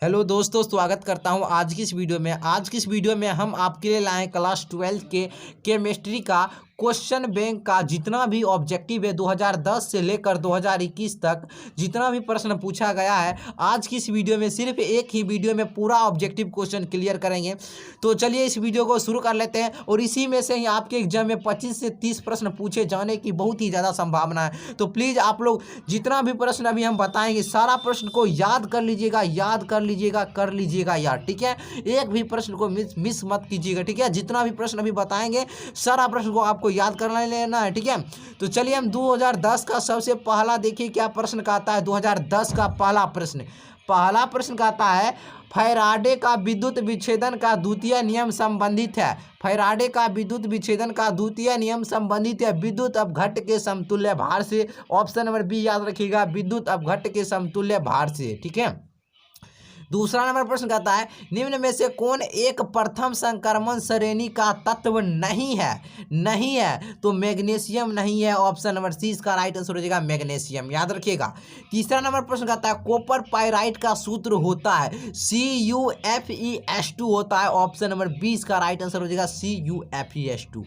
Hello दोस्तों, स्वागत करता हूं आज की इस वीडियो में हम आपके लिए लाए क्लास 12 के केमिस्ट्री का क्वेश्चन बैंक का जितना भी ऑब्जेक्टिव है 2010 से लेकर 2021 तक जितना भी प्रश्न पूछा गया है। आज की इस वीडियो में सिर्फ एक ही वीडियो में पूरा ऑब्जेक्टिव क्वेश्चन क्लियर करेंगे। तो चलिए इस वीडियो को शुरू कर लेते हैं और इसी में से ही आपके एग्जाम में 25 से 30 प्रश्न पूछे जाने की बहुत ही ज़्यादा संभावना है। तो प्लीज़ आप लोग जितना भी प्रश्न अभी हम बताएंगे सारा प्रश्न को याद कर लीजिएगा कर लीजिएगा यार, ठीक है। एक भी प्रश्न को मिस मत कीजिएगा, ठीक है। जितना भी प्रश्न अभी बताएंगे सारा प्रश्न को आपको याद कर लेना है, ठीक है। तो चलिए हम 2010 का सबसे पहला देखिए क्या प्रश्न कहता है। 2010 का पहला प्रश्न कहता है फैराडे का विद्युत विच्छेदन का द्वितीय नियम संबंधित है। फैराडे का विद्युत विच्छेदन का द्वितीय नियम संबंधित है विद्युत अपघट्ट के समतुल्य भार से। ऑप्शन नंबर बी याद रखिएगा, विद्युत अपघट्ट के समतुल्य भार से, ठीक है। दूसरा नंबर प्रश्न कहता है निम्न में से कौन एक प्रथम संक्रमण श्रेणी का तत्व नहीं है। तो मैग्नीशियम नहीं है। ऑप्शन नंबर सी इसका राइट आंसर हो जाएगा मैग्नीशियम, याद रखिएगा। तीसरा नंबर प्रश्न कहता है कॉपर पाइराइट का सूत्र होता है CuFeS2 होता है। ऑप्शन नंबर बी इसका राइट आंसर हो जाएगा CuFeS2।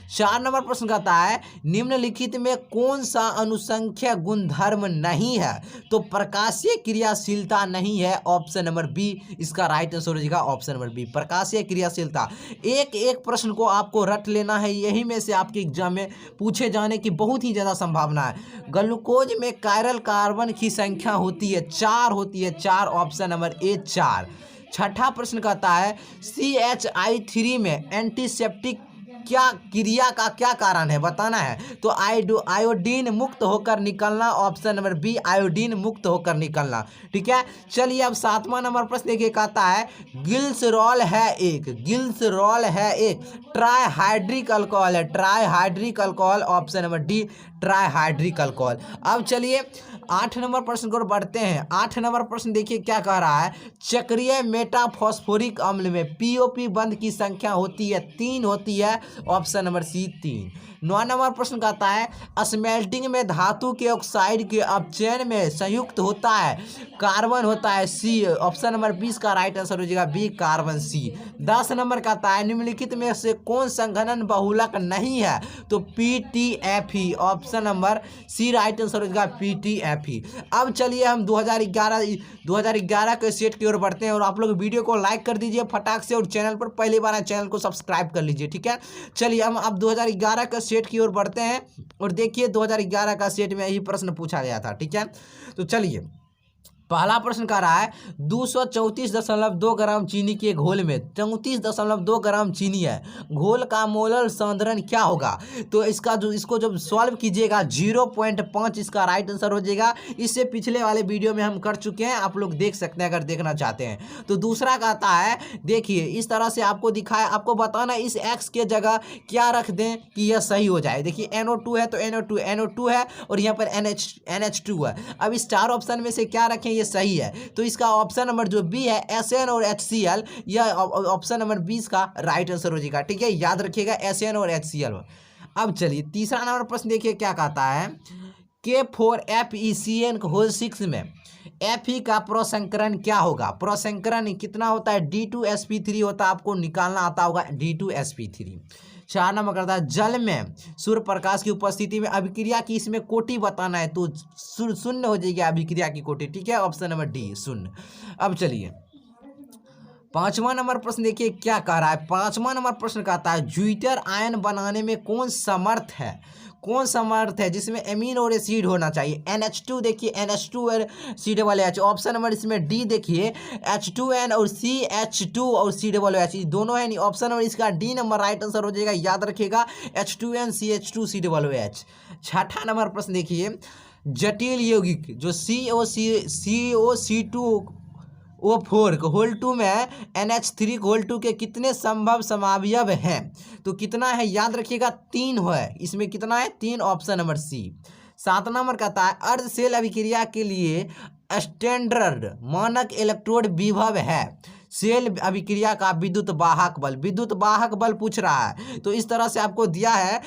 4 नंबर प्रश्न कहता है निम्नलिखित में कौन सा अनुसंख्य गुणधर्म नहीं है। तो प्रकाशीय क्रियाशीलता नहीं है। ऑप्शन नंबर बी इसका राइट आंसर हो जाएगा ऑप्शन नंबर बी, प्रकाशीय क्रियाशीलता। एक प्रश्न को आपको रट लेना है, यही में से आपके एग्जाम में पूछे जाने की बहुत ही ज़्यादा संभावना है। ग्लूकोज में कायरल कार्बन की संख्या होती है 4। ऑप्शन नंबर ए 4। छठा प्रश्न कहता है CHI3 में एंटीसेप्टिक क्या क्रिया का क्या कारण है, बताना है। तो आयोडीन मुक्त होकर निकलना। ऑप्शन नंबर बी आयोडीन मुक्त होकर निकलना, ठीक है। चलिए अब 7वां नंबर प्रश्न देखिए कहता है ग्लिसरॉल है एक ट्राइहाइड्रिक अल्कोहल है। Trihydric alcohol, option number D trihydric alcohol. अब चलिए 8 नंबर प्रश्न को बढ़ते हैं। 8 नंबर प्रश्न देखिए क्या कह रहा है चक्रीय मेटाफॉस्फोरिक अम्ल में POP बंध की संख्या होती है 3 होती है। ऑप्शन नंबर सी 3। 9 नंबर प्रश्न कहता है स्मेल्टिंग में धातु के ऑक्साइड के अपचयन में संयुक्त होता है कार्बन होता है सी। ऑप्शन नंबर 20 का राइट आंसर हो जाएगा बी कार्बन सी। 10 नंबर कहता है निम्नलिखित में से कौन संघनन बहुलक नहीं है। तो PTFE। Option number C right answer हो जाएगा PTFE। अब चलिए हम 2011 के सेट की ओर बढ़ते हैं और आप लोग वीडियो को लाइक कर दीजिए फटाक से और चैनल पर पहली बार आए चैनल को सब्सक्राइब कर लीजिए, ठीक है। चलिए हम अब 2011 का सेट की ओर बढ़ते हैं और देखिए 2011 का सेट में यही प्रश्न पूछा गया था, ठीक है। तो चलिए पहला प्रश्न कह रहा है 234.2 ग्राम चीनी के घोल में 34.2 ग्राम चीनी है। घोल का मोलर सांद्रण क्या होगा। तो इसको जब सॉल्व कीजिएगा 0.5 इसका राइट आंसर हो जाएगा। इससे पिछले वाले वीडियो में हम कर चुके हैं, आप लोग देख सकते हैं अगर देखना चाहते हैं। तो दूसरा कहता है देखिए इस तरह से आपको दिखाया, आपको बताना इस एक्स के जगह क्या रख दें कि यह सही हो जाए। देखिए NO2 है तो NO2 है और यहाँ पर NH2 है। अब इस 4 ऑप्शन में से क्या रखें ये सही है। तो इसका ऑप्शन नंबर जो बी है SN और HCl, यह ऑप्शन नंबर 20 का राइट आंसर हो जाएगा, ठीक है। याद रखिएगा SN और HCl। अब चलिए तीसरा नंबर प्रश्न देखिए क्या कहता है K4FeCN6 में Fe का प्रसंकरण क्या होगा। प्रसंकरण कितना होता है D2sp3 होता है, आपको निकालना आता होगा D2sp3। 4 नंबर करता है जल में सूर्य प्रकाश की उपस्थिति में अभिक्रिया की इसमें कोटि बताना है। तो शून्य हो जाएगी अभिक्रिया की कोटि, ठीक है। Option number D 0। अब चलिए 5वां नंबर प्रश्न देखिए क्या कह रहा है। 5वां नंबर प्रश्न कहता है ज्यूटर आयन बनाने में कौन समर्थ है जिसमें एमीन और एसिड होना चाहिए। NH2 देखिए NH2 और COOH। ऑप्शन नंबर इसमें डी देखिए H2N और CH2 और COOH दोनों है नहीं। ऑप्शन नंबर इसका डी नंबर राइट आंसर हो जाएगा, याद रखिएगा H2N CH2 COOH। 6ठा नंबर प्रश्न देखिए जटिल यौगिक जो COC2O4 होल 2 में NH3 होल 2 के कितने संभव समावयव हैं। तो कितना है याद रखिएगा 3 है। इसमें कितना है 3। ऑप्शन नंबर सी। 7 नंबर कहता है अर्ध सेल अभिक्रिया के लिए स्टैंडर्ड मानक इलेक्ट्रोड विभव है सेल अभिक्रिया का विद्युत वाहक बल, विद्युत वाहक बल पूछ रहा है तो इस तरह से आपको दिया है।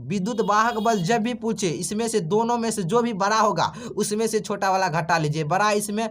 विद्युत वाहक बल जब भी पूछे इसमें से दोनों में से जो भी बड़ा होगा उसमें से छोटा वाला घटा लीजिए, बड़ा इसमें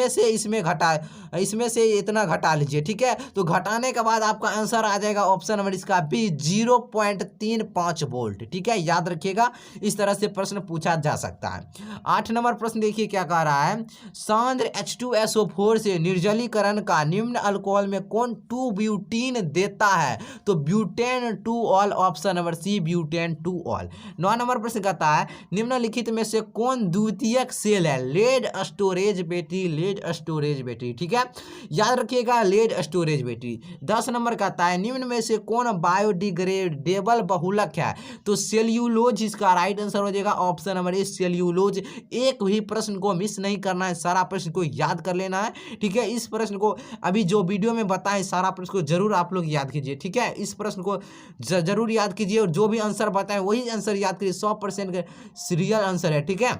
से इसमें घटा, इसमें से इतना घटा लीजिए, ठीक है। तो घटाने के बाद आपका आंसर आ जाएगा ऑप्शन नंबर इसका बी 0.35 वोल्ट, ठीक है, याद रखिएगा। इस तरह से प्रश्न पूछा जा सकता है। 8 नंबर प्रश्न देखिए क्या कह रहा है, सांद्र H2SO4 से निर्जलीकरण का निम्न अल्कोहल में कौन 2 ब्यूटीन देता है? तो butane 2 ol, option number C butane 2 ol. 9 number प्रश्न कहता है निम्नलिखित में से कौन द्वितीयक सेल है? Lead storage battery, lead storage battery, ठीक है, याद रखिएगा, लेड स्टोरेज बैटरी। 10 नंबर कहता है निम्न में से कौन बायोडिग्रेडेबल बहुलक है? तो सेल्यूलोज इसका राइट आंसर हो जाएगा, ऑप्शन नंबर ए सेल्यूलोज। एक भी प्रश्न को मिस नहीं करना है, सारा प्रश्न को याद कर लेना है, ठीक है। इस प्रश्न को अभी जो वीडियो में बताएं सारा प्रश्न को जरूर आप लोग याद कीजिए, ठीक है। इस प्रश्न को जरूर याद कीजिए और जो भी आंसर बताएं वही आंसर याद कीजिए, 100% का रियल आंसर है, ठीक है।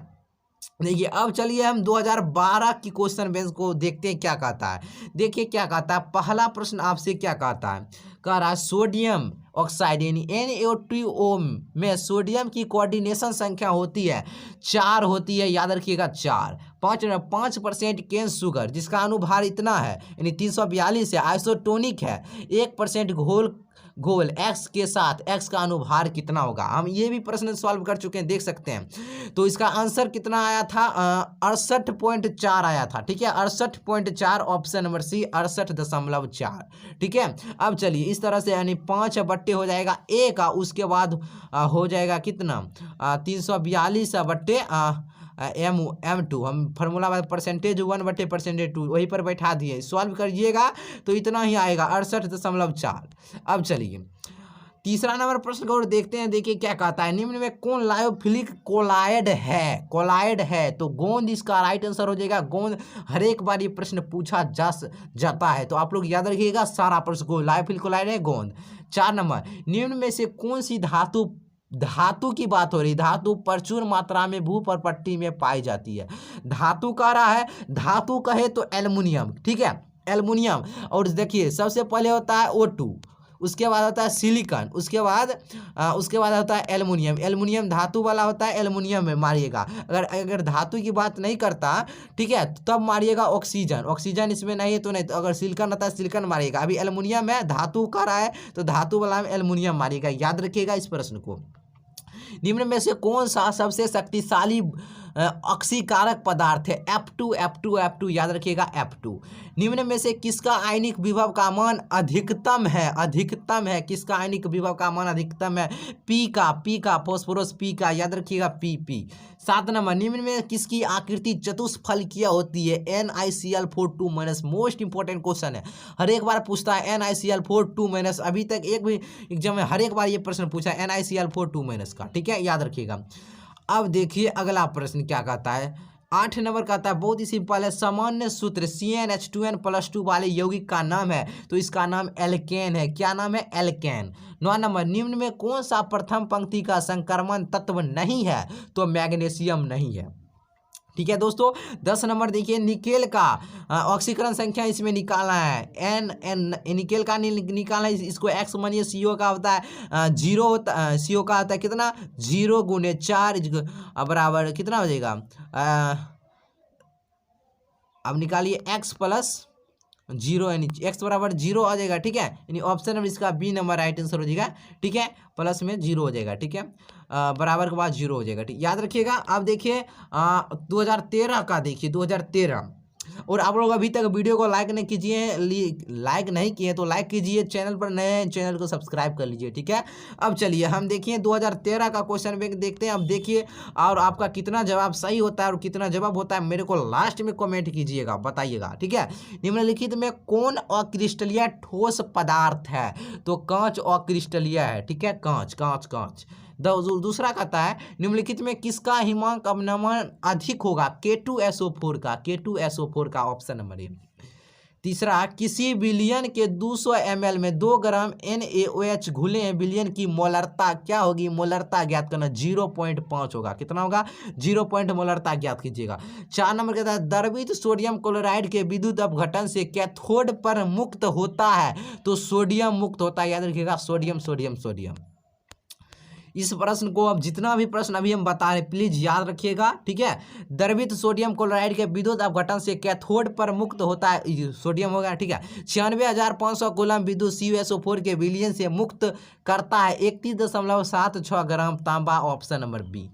देखिए अब चलिए हम 2012 की क्वेश्चन बैंक को देखते हैं क्या कहता है। देखिए क्या कहता है, पहला प्रश्न आपसे क्या कहता है, कह रहा है सोडियम ऑक्साइड यानी NaOTO में सोडियम की कोऑर्डिनेशन संख्या होती है 4 होती है, याद रखिएगा 4। 5% केन शुगर जिसका अनुभार इतना है यानी 342 है, आइसोटोनिक है, 1% घोल X के साथ X का अनुभार कितना होगा? हम ये भी प्रश्न सॉल्व कर चुके हैं, देख सकते हैं। तो इसका आंसर कितना आया था, 68.4 आया था, ठीक है, 68.4, ऑप्शन नंबर सी 68.4, ठीक है। अब चलिए इस तरह से यानी 5 बट्टे हो जाएगा A का, उसके बाद हो जाएगा कितना 342 बट्टे M2, हम फार्मूला परसेंटेज 1/2 वहीं पर बैठा दिए, सॉल्व करिएगा तो इतना ही आएगा 68.4। अब चलिए तीसरा नंबर प्रश्न को देखते हैं। देखिए क्या कहता है, निम्न में कौन लायोफिलिक कोलाइड है? कोलाइड है तो गोंद इसका राइट आंसर हो जाएगा। गोंद हर एक बार ये प्रश्न पूछा जाता है तो आप लोग याद रखिएगा सारा प्रश्न को, लायोफिलिक कोलाइड है गोंद। 4 नंबर, निम्न में से कौन सी धातु की बात हो रही, धातु प्रचुर मात्रा में भूपर्पट्टी में पाई जाती है? धातु कह रहा है, धातु कहे तो एल्युमिनियम, ठीक है, एल्युमिनियम। और देखिए सबसे पहले होता है O2, उसके बाद होता है सिलिकॉन, उसके बाद होता है एल्युमिनियम। एल्युमिनियम धातु वाला होता है, एल्युमिनियम में मारिएगा। अगर धातु की बात नहीं करता, ठीक है, तब मारिएगा ऑक्सीजन, ऑक्सीजन इसमें नहीं है तो नहीं, तो अगर सिलिकॉन होता है सिलिकॉन मारिएगा। अभी एल्युमिनियम है, धातु का रहा है तो धातु वाला में एल्युमिनियम मारिएगा, याद रखिएगा इस प्रश्न को। निम्न में से कौन सा सबसे शक्तिशाली ऑक्सीकारक पदार्थ है? F2, याद रखिएगा F2। निम्न में से किसका आयनिक विभव का मान अधिकतम है? अधिकतम है, किसका आयनिक विभव का मान अधिकतम है? P का फॉस्फोरस P का, याद रखिएगा P। 7 नंबर, निम्न में किसकी आकृति चतुष्फलकीय होती है? NiCl4 - मोस्ट इंपॉर्टेंट क्वेश्चन है, हर एक बार पूछता है NiCl4 - अभी तक एक भी एग्जाम में हर एक बार ये प्रश्न पूछा है NiCl4 का, ठीक है, याद रखिएगा। अब देखिए अगला प्रश्न क्या कहता है, 8 नंबर कहता है बहुत ही सिंपल है, सामान्य सूत्र CnH2n+2 वाले यौगिक का नाम है तो इसका नाम एल्केन है। क्या नाम है? एल्केन। 9 नंबर, निम्न में कौन सा प्रथम पंक्ति का संक्रमण तत्व नहीं है? तो मैग्नीशियम नहीं है, ठीक है दोस्तों। 10 नंबर देखिए निकेल का ऑक्सीकरण संख्या इसमें निकालना है, निकेल का निकालना है, इसको X मानिए, CO का होता है 0 होता है, CO का होता है कितना 0 × 4 बराबर कितना हो जाएगा, अब निकालिए X + 0 यानी X बराबर 0 आ जाएगा, ठीक है, यानी ऑप्शन नंबर इसका बी नंबर राइट आंसर हो जाएगा, ठीक है, प्लस में 0 हो जाएगा, ठीक है, बराबर के बाद 0 हो जाएगा, ठीक, याद रखिएगा। अब देखिए 2013 का देखिए 2013, और आप लोग अभी तक वीडियो को लाइक नहीं किए तो लाइक कीजिए, चैनल पर नए हैं चैनल को सब्सक्राइब कर लीजिए, ठीक है। अब चलिए हम देखिए 2013 का क्वेश्चन बैंक देखते हैं। अब देखिए और आपका कितना जवाब सही होता है और कितना जवाब होता है मेरे को लास्ट में कमेंट कीजिएगा, बताइएगा, ठीक है। निम्नलिखित में कौन अक्रिस्टलीय ठोस पदार्थ है? तो कांच अक्रिस्टलीय है, ठीक है, कांच। दूसरा कहता है निम्नलिखित में किसका हिमांक अवनमन अधिक होगा? K2SO4 का, ऑप्शन नंबर ए। तीसरा, किसी विलयन के 200 ml में 2 ग्राम NaOH घुले हैं विलयन की मोलरता क्या होगी? मोलरता ज्ञात करना 0.5 होगा। कितना होगा? 0 मोलरता ज्ञात कीजिएगा। 4 नंबर कहता है द्रवित सोडियम क्लोराइड के विद्युत अपघटन से कैथोड पर मुक्त होता है, तो सोडियम मुक्त होता है। याद रखिएगा, सोडियम सोडियम सोडियम। इस प्रश्न को अब जितना भी प्रश्न अभी हम बता रहे प्लीज याद रखिएगा, ठीक है। द्रवित सोडियम क्लोराइड के विद्युत अपघटन से कैथोड पर मुक्त होता है, सोडियम हो गया, ठीक है। 96,500 कूलम विद्युत CuSO4 के विलयन से मुक्त करता है 31.76 ग्राम तांबा, ऑप्शन नंबर बी।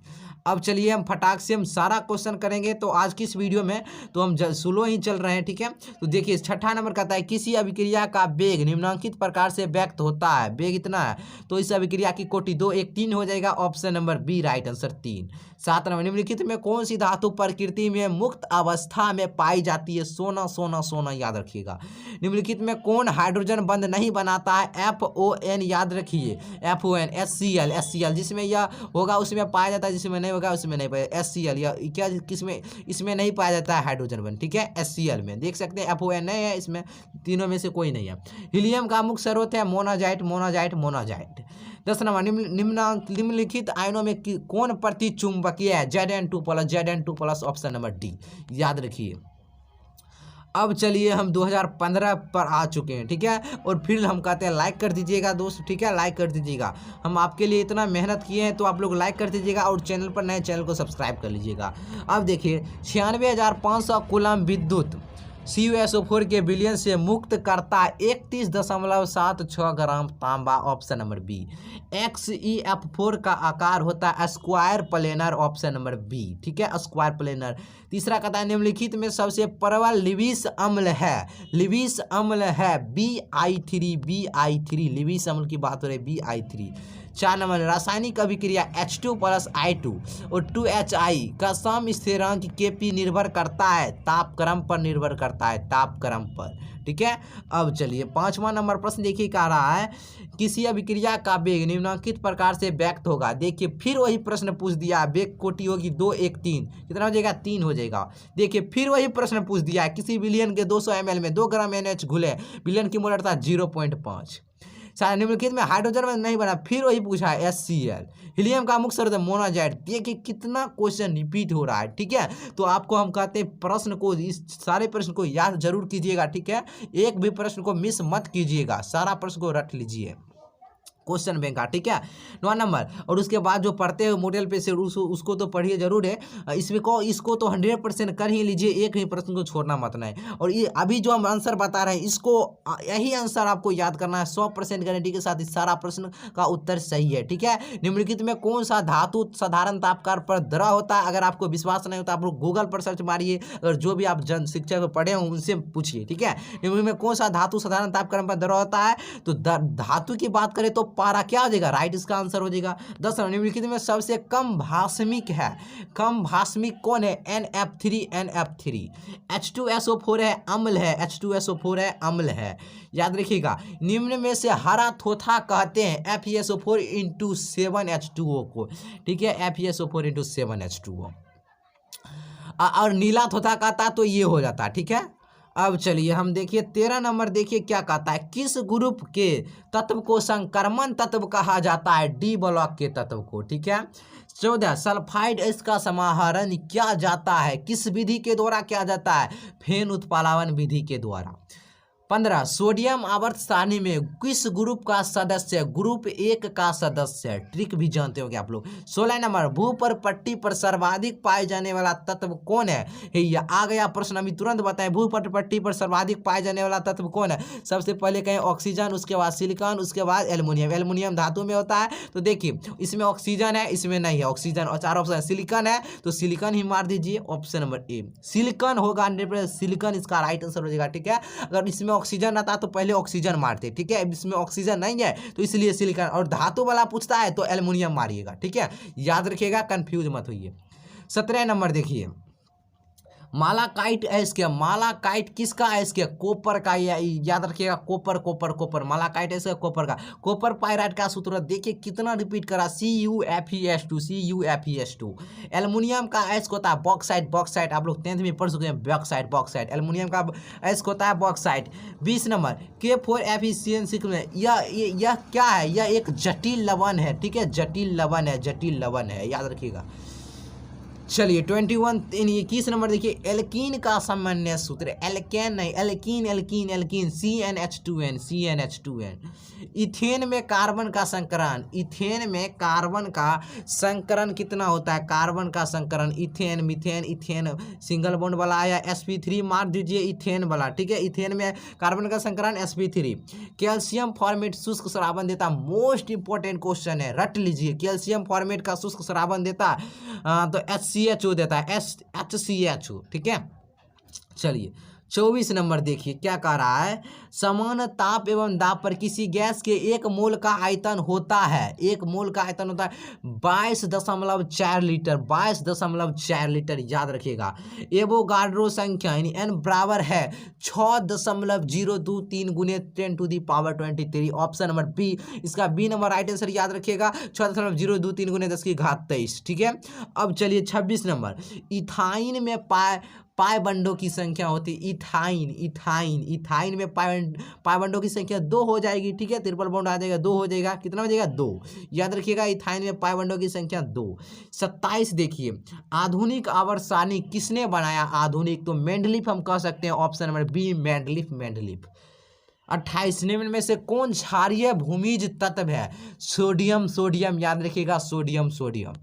अब चलिए हम फटाक से हम सारा क्वेश्चन करेंगे। तो आज की इस वीडियो में तो हम स्लो ही चल रहे हैं, ठीक है। तो देखिए 6ठा नंबर कहता है किसी अभिक्रिया का वेग निम्नलिखित प्रकार से व्यक्त होता है, वेग इतना है, तो इस अभिक्रिया की कोटि 2 1 3 हो जाएगा, option number B right answer 3। 7 number निम्नलिखित में कौन सी धातु प्रकृति में मुक्त अवस्था में पाई जाती है? सोना सोना सोना, याद रखिएगा। निम्नलिखित में कौन हाइड्रोजन बंध नहीं बनाता है? FON, याद रखिए, FON। HCl जिसमें यह होगा उसमें पाया जाता है, जिसमें नहीं होगा उसमें नहीं पाया। HCl या क्या किसमें इसमें नहीं पाया जाता है हाइड्रोजन बंध, ठीक है। HCl में देख सकते हैं FON नहीं है, इसमें तीनों में से कोई नहीं है। हीलियम का मुख्य स्रोत है मोनाजाइट मोनाजाइट मोनाजाइट। 10 नंबर निम्नलिखित आयनों में कौन प्रतिचुंबकीय है? Zn2+, ऑप्शन नंबर डी, याद रखिए। अब चलिए हम 2015 पर आ चुके हैं, ठीक है। और फिर हम कहते हैं लाइक कर दीजिएगा दोस्त, ठीक है, लाइक कर दीजिएगा। हम आपके लिए इतना मेहनत किए हैं तो आप लोग लाइक कर दीजिएगा, और चैनल पर नए चैनल को सब्सक्राइब कर लीजिएगा। अब देखिए 96,500 कूलम विद्युत CuSO4 के विलयन से मुक्त करता 31.76 ग्राम तांबा, ऑप्शन नंबर बी। XeF4 का आकार होता है square planar, option number B, ठीक है, स्क्वायर प्लेनर। तीसरा कहता है निम्नलिखित में सबसे प्रबल लिविस अम्ल है, लिविस अम्ल है BI3, लिविस अम्ल की बात हो रही है BI3। 4 नंबर रासायनिक अभिक्रिया H2+I2 और 2HI का सम स्थिरांक Kp निर्भर करता है तापक्रम पर, निर्भर करता है तापक्रम पर, ठीक है। अब चलिए 5वां नंबर प्रश्न देखिए क्या रहा है, किसी अभिक्रिया का वेग निम्नलिखित प्रकार से व्यक्त होगा। देखिए फिर वही प्रश्न पूछ दिया, वेग कोटि होगी 2 1 3, कितना हो जाएगा? 3 हो जाएगा। देखिए फिर वही प्रश्न पूछ दिया है किसी विलयन के 200 ml में 2 ग्राम NH घुले, विलयन की मोलरता 0.5। निम्नलिखित में हाइड्रोजन में नहीं बना, फिर वही पूछा है HCl। हीलियम का मुख्य स्रोत है मोनाजाइट। देखिए कितना क्वेश्चन रिपीट हो रहा है, ठीक है। तो आपको हम कहते हैं प्रश्न को, इस सारे प्रश्न को याद जरूर कीजिएगा, ठीक है। एक भी प्रश्न को मिस मत कीजिएगा, सारा प्रश्न को रट लीजिए क्वेश्चन बैंक का, ठीक है। 9 नंबर और उसके बाद जो पढ़ते हैं मॉडल पे से उसको तो पढ़िए जरूर है, इसको तो 100% कर ही लीजिए, एक ही प्रश्न को छोड़ना मत नहीं। और ये अभी जो हम आंसर बता रहे हैं इसको, यही आंसर आपको याद करना है 100% गारंटी के साथ। इस सारा प्रश्न का उत्तर सही है, ठीक है। निम्नलिखित में कौन सा धातु साधारण तापक्रम पर द्रव होता है? अगर आपको विश्वास नहीं होता आप लोग गूगल पर सर्च मारिए, अगर जो भी आप जन शिक्षा में पढ़े हो उनसे पूछिए, ठीक है। निम्नलिखित में कौन सा धातु साधारण तापक्रम पर द्रव होता है? तो धातु की बात करें तो पारा क्या हो जाएगा? राइट, इसका आंसर हो जाएगा। 10 निम्नलिखित में सबसे कम भास्मिक है, कम भास्मिक कौन है? NF3। H2SO4 है, अम्ल है, H2SO4 है, अम्ल है, याद रखिएगा। निम्न में से हरा थोथा कहते हैं FeSO4 × 7H2O को, ठीक है, FeSO4 × 7H2O। और नीला थोथा कहता तो ये हो जाता, ठीक है। अब चलिए हम देखिए 13 नंबर देखिए क्या कहता है, किस ग्रुप के तत्व को संक्रमण तत्व कहा जाता है? D ब्लॉक के तत्व को, ठीक है। 14 सल्फाइड इसका समाहरण किया जाता है, किस विधि के द्वारा किया जाता है? फेन उत्पादन विधि के द्वारा। 15 सोडियम आवर्त सारणी में किस ग्रुप का सदस्य? ग्रुप 1 का सदस्य, ट्रिक भी जानते होंगे आप लोग। 16 नंबर भूपर पट्टी पर सर्वाधिक पाए जाने वाला तत्व कौन है? ये आ गया प्रश्न, अभी तुरंत बताएं, भूपर पट्टी पर सर्वाधिक पाए जाने वाला तत्व कौन है? सबसे पहले कहें ऑक्सीजन, उसके बाद सिलिकॉन, उसके बाद एल्युमिनियम। एल्युमिनियम धातु में होता है, तो देखिए इसमें ऑक्सीजन है, इसमें नहीं है ऑक्सीजन, और 4 ऑप्शन है। सिलिकॉन है तो सिलिकॉन ही मार दीजिए, ऑप्शन नंबर ए सिलिकॉन होगा, सिलिकॉन इसका राइट आंसर हो जाएगा, ठीक है। अगर इसमें ऑक्सीजन आता तो पहले ऑक्सीजन मारते, ठीक है। इसमें ऑक्सीजन नहीं है तो इसलिए सिलिकॉन, और धातु वाला पूछता है तो एल्युमिनियम मारिएगा, ठीक है, याद रखिएगा, कंफ्यूज मत होइए। 17 नंबर देखिए मालाकाइट अयस्क, मालाकाइट किसका अयस्क है? कॉपर का, याद रखिएगा, कॉपर कॉपर कॉपर, मालाकाइट अयस्क कॉपर का। कॉपर पाइराइट का सूत्र देखिए कितना रिपीट करा, CuFeS2, CuFeS2। एल्युमिनियम का अयस्क होता है बॉक्साइट, बॉक्साइट आप लोग 10th में पढ़ चुके हैं, बॉक्साइट बॉक्साइट, एल्युमिनियम का अयस्क होता है बॉक्साइट। 20 नंबर K4FeCN6 में, यह क्या है? यह एक जटिल लवण है, ठीक है, जटिल लवण है, जटिल लवण है, याद रखिएगा। चलिए 21 नंबर देखिए, एल्कीन का सामान्य सूत्र, एल्केन नहीं, alkene, alkene, alkene, CnH2n, CnH2n। Ethane में कार्बन का संकरण, इथेन में कार्बन का संकरण कितना होता है? कार्बन का संकरण, ethane, methane, ethane single bond वाला आया, sp3 मार दीजिए इथेन वाला, ठीक है, इथेन में कार्बन का संकरण sp3। कैल्शियम फॉर्मेट शुष्क श्रावण देता, मोस्ट इंपॉर्टेंट क्वेश्चन है, रट लीजिए, कैल्शियम फॉर्मेट का शुष्क श्रावण देता तो HCHO देता है, HCHO, ठीक है। चलिए 24 नंबर देखिए क्या कह रहा है, समान ताप एवं दाब पर किसी गैस के 1 मोल का आयतन होता है, 1 मोल का आयतन होता है 22.4 लीटर, 22.4 लीटर, याद रखिएगा। एवोगाड्रो संख्या यानी n बराबर है 6.023 गुने 10⁻23, ऑप्शन नंबर बी, इसका बी नंबर राइट आंसर, याद रखिएगा, 6.023 गुने 10⁻23, ठीक है। अब चलिए 26 नंबर, इथाइन में पाई बंडों की संख्या होती है, इथाइन, इथाइन, इथाइन में पाई बंडों की संख्या 2 हो जाएगी, ठीक है, ट्रिपल बॉन्ड आ जाएगा, 2 हो जाएगा, कितना हो जाएगा? 2, याद रखिएगा, इथाइन में पाई बंडों की संख्या 2। 27 देखिए, आधुनिक आवर्त सारणी किसने बनाया? आधुनिक, तो मेंडलीफ हम कह सकते हैं, option number B, Mendeleev, Mendeleev. 28 निम्न में से कौन क्षारीय भूमिज तत्व है? सोडियम, सोडियम, याद रखिएगा, सोडियम, सोडियम,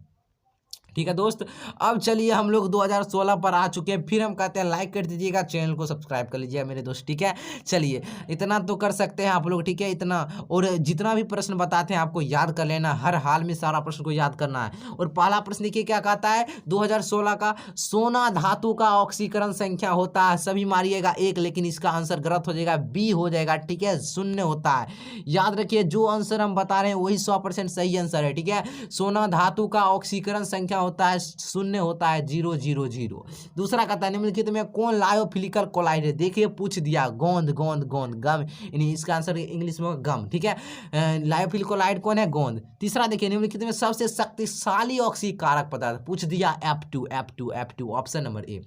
ठीक है दोस्त। अब चलिए हम लोग 2016 पर आ चुके हैं, फिर हम कहते हैं लाइक कर दीजिएगा, चैनल को सब्सक्राइब कर लीजिएगा मेरे दोस्त, ठीक है। चलिए इतना तो कर सकते हैं आप लोग, ठीक है, इतना, और जितना भी प्रश्न बताते हैं आपको याद कर लेना, हर हाल में सारा प्रश्न को याद करना है। और पहला प्रश्न देखिए क्या कहता है, 2016 का, सोना धातु का ऑक्सीकरण संख्या होता है, सभी मारिएगा 1, लेकिन इसका आंसर गलत हो जाएगा, बी हो जाएगा, ठीक है, 0 होता है, याद रखिए, जो आंसर हम बता रहे हैं वही 100% सही आंसर है, ठीक है। सोना धातु का ऑक्सीकरण संख्या होता है 0, होता है 0, 0, 0। दूसरा कहता है निम्नलिखित में कौन लायोफिलिकल कोलाइड है? देखिए पूछ दिया, गोंद, गोंद, गोंद, गम, यानी इसका आंसर इंग्लिश में गम, ठीक है, लायोफिलिकल कोलाइड कौन है? गोंद। तीसरा देखिए, निम्नलिखित में सबसे शक्तिशाली ऑक्सीकारक पदार्थ, पूछ दिया F2, F2, F2, option number ए।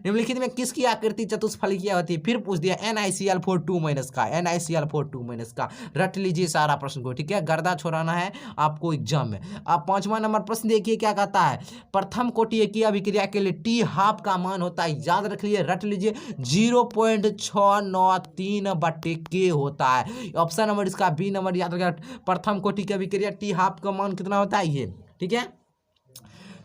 निम्नलिखित में किसकी आकृति चतुष्फलकीय होती है? फिर पूछ दिया NiCl4 2- का, NiCl4 2- का, रट लीजिए सारा प्रश्न को, ठीक है, गर्दा छोड़ाना है आपको एग्जाम में। अब 5वां नंबर प्रश्न देखिए क्या कहता है, प्रथम कोटि की अभिक्रिया के लिए T½ का मान होता है, याद रख लीजिए, रट लीजिए, 0.693/K होता है, ऑप्शन नंबर इसका बी नंबर, याद रखिएगा, प्रथम कोटि की अभिक्रिया T½ का मान कितना होता है ये, ठीक है।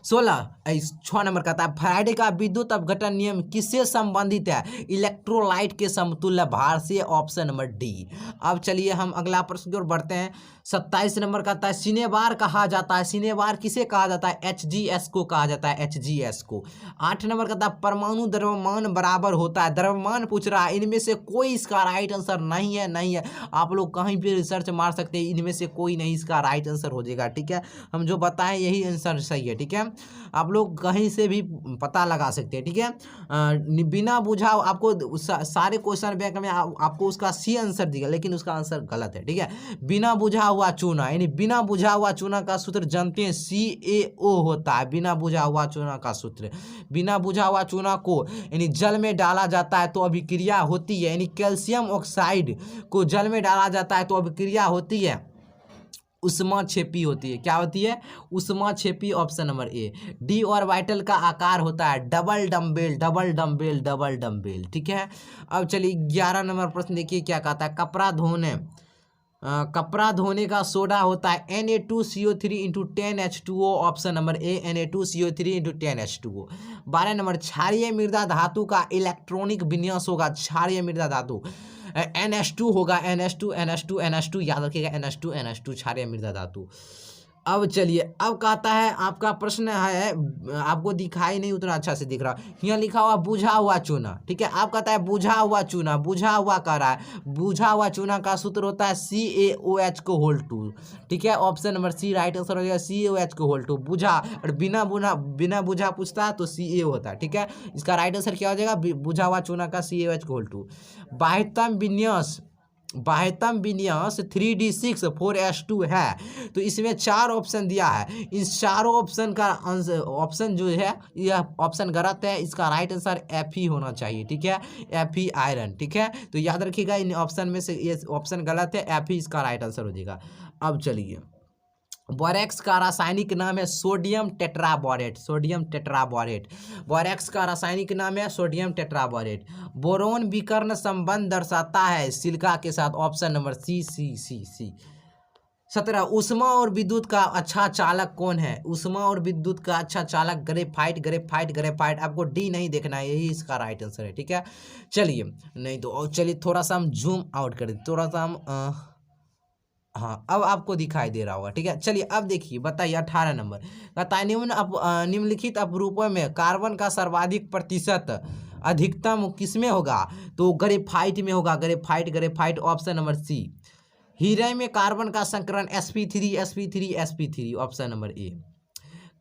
6 नंबर कहता है, फैराडे का विद्युत अपघटन नियम किससे संबंधित है? इलेक्ट्रोलाइट के समतुल्य भार से, ऑप्शन नंबर डी। अब चलिए हम अगला प्रश्न की ओर बढ़ते हैं। 27 नंबर कहता है, सिनेबार कहा जाता है, सिनेबार किसे कहा जाता है? HGS को कहा जाता है, HGS को। 8 नंबर कहता है, परमाणु द्रव्यमान बराबर होता है, द्रव्यमान पूछ रहा है, इनमें से कोई इसका राइट आंसर नहीं है, नहीं है, आप लोग कहीं भी रिसर्च मार सकते हैं, इनमें से कोई नहीं इसका राइट आंसर हो जाएगा, ठीक है, हम जो बताएं यही आंसर सही है, ठीक है, आप लोग कहीं से भी पता लगा सकते हैं, ठीक है। बिना बुझाव, आपको सारे क्वेश्चन बैंक में आपको उसका सी आंसर दिया, लेकिन उसका आंसर गलत है, ठीक है। बिना बुझा हुआ चूना, यानी बिना बुझा हुआ चूना का सूत्र जानते हैं, CaO होता है, बिना बुझा हुआ चूना का सूत्र। बिना बुझा हुआ चूना को यानी जल में डाला जाता है तो अभिक्रिया होती है, यानी कैल्शियम ऑक्साइड को जल में डाला जाता है तो अभिक्रिया होती है, उष्माक्षेपी होती है, क्या होती है? उष्माक्षेपी, option number A. D orbital का आकार होता है double dumbbell, double dumbbell, double dumbbell, ठीक है। अब चलिए 11 नंबर प्रश्न देखिए क्या कहता है, कपड़ा धोने का सोडा होता है Na2CO3 × 10H2O, ऑप्शन नंबर ए, Na2CO3 × 10H2O। 12 नंबर, क्षारीय मृदा धातु का इलेक्ट्रॉनिक विन्यास होगा, क्षारीय मृदा धातु NH2 होगा, NH2, NH2, NH2, याद रखिएगा, NH2, NH2 क्षारीय मृदा धातु। अब चलिए, अब कहता है आपका प्रश्न है, आपको दिखाई नहीं उतना अच्छा से दिख रहा, यहाँ लिखा हुआ बुझा हुआ चूना, ठीक है। आप कहता है बुझा हुआ चूना, बुझा हुआ कह रहा है, बुझा हुआ चूना का सूत्र होता है CaOH को होल 2, ठीक है। Option number C right answer हो जाएगा, CaOH को होल 2, बुझा, और बिना बुझा पूछता तो Ca होता है, ठीक है। इसका राइट आंसर क्या हो जाएगा, बुझा हुआ चूना का CaOH को होल 2। बाह्यतम विन्यास 3d6 4s2 है, तो इसमें 4 ऑप्शन दिया है, इन चारों ऑप्शन का ऑप्शन जो है यह ऑप्शन गलत है, इसका राइट आंसर Fe होना चाहिए, ठीक है, Fe आयरन, ठीक है। तो याद रखिएगा इन ऑप्शन में से ये ऑप्शन गलत है, Fe इसका राइट आंसर हो जाएगा। अब चलिए, बोरेक्स का रासायनिक नाम है sodium tetraborate, sodium tetraborate. Borax का रासायनिक नाम है सोडियम टेट्राबोरेट। बोरोन विकर्ण संबंध दर्शाता है सिलिका के साथ, ऑप्शन नंबर सी। 17 उष्मा और विद्युत का अच्छा चालक कौन है, उष्मा और विद्युत का अच्छा चालक ग्रेफाइट। आपको डी नहीं देखना है, यही इसका राइट आंसर है, ठीक है। चलिए, नहीं तो चलिए थोड़ा सा हम जूम आउट कर दें, थोड़ा सा हम हाँ, अब आपको दिखाई दे रहा होगा, ठीक है। चलिए अब देखिए, बताइए 18 नंबर कहता है निम्नलिखित अपरूपों में कार्बन का सर्वाधिक प्रतिशत अधिकतम किसमें होगा, तो ग्रेफाइट में होगा, ग्रेफाइट ऑप्शन नंबर सी। हीरे में कार्बन का संकरण sp3 ऑप्शन नंबर ए।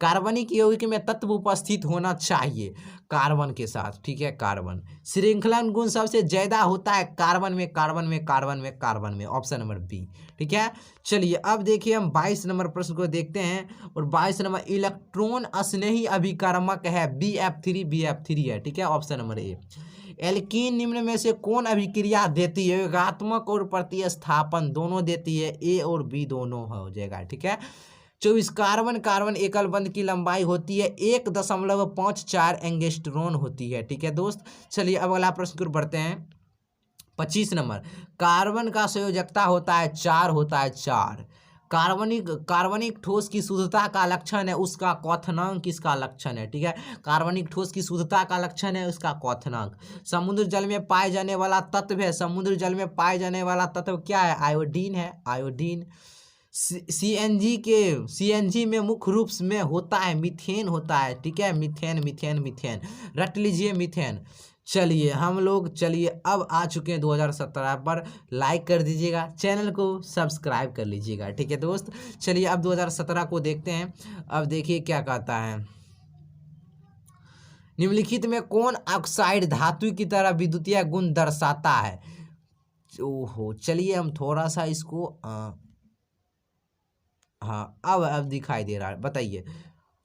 कार्बनिक यौगिक में तत्व उपस्थित होना चाहिए कार्बन के साथ, ठीक है, कार्बन। श्रृंखलन गुण सबसे ज्यादा होता है कार्बन में, ऑप्शन नंबर बी, ठीक है। चलिए अब देखिए, हम 22 नंबर प्रश्न को देखते हैं, और 22 नंबर इलेक्ट्रॉन स्नेही अभिकर्मक है, BF3 है, ठीक है, ऑप्शन नंबर ए। एल्कीन निम्न में से कौन अभिक्रिया देती है, योगात्मक और प्रतिस्थापन दोनों देती है, ए और बी दोनों हो जाएगा, ठीक है। 24 कार्बन एकल बंध की लंबाई होती है 1.54 एंगस्ट्रॉन होती है, ठीक है दोस्त। चलिए अब अगला प्रश्न की ओर बढ़ते हैं। 25 नंबर, कार्बन का संयोजकता होता है 4। कार्बनिक ठोस की शुद्धता का लक्षण है उसका क्वथनांक किसका लक्षण है, ठीक है। कार्बनिक ठोस की शुद्धता का लक्षण है उसका क्वथनांक। समुद्र जल में पाए जाने वाला तत्व है, समुद्र जल में पाए जाने वाला तत्व क्या है, आयोडीन है, आयोडीन। सीएनजी में मुख्य रूप में होता है मीथेन होता है, ठीक है, मीथेन रट लीजिए मीथेन। चलिए हम लोग अब आ चुके हैं 2017 पर, लाइक कर दीजिएगा, चैनल को सब्सक्राइब कर लीजिएगा, ठीक है दोस्त। चलिए अब 2017 को देखते हैं। अब देखिए क्या कहता है, निम्नलिखित में कौन ऑक्साइड धातु की तरह विद्युतीय गुण दर्शाता है। ओहो, चलिए हम थोड़ा सा इसको हाँ अब दिखाई दे रहा है, बताइए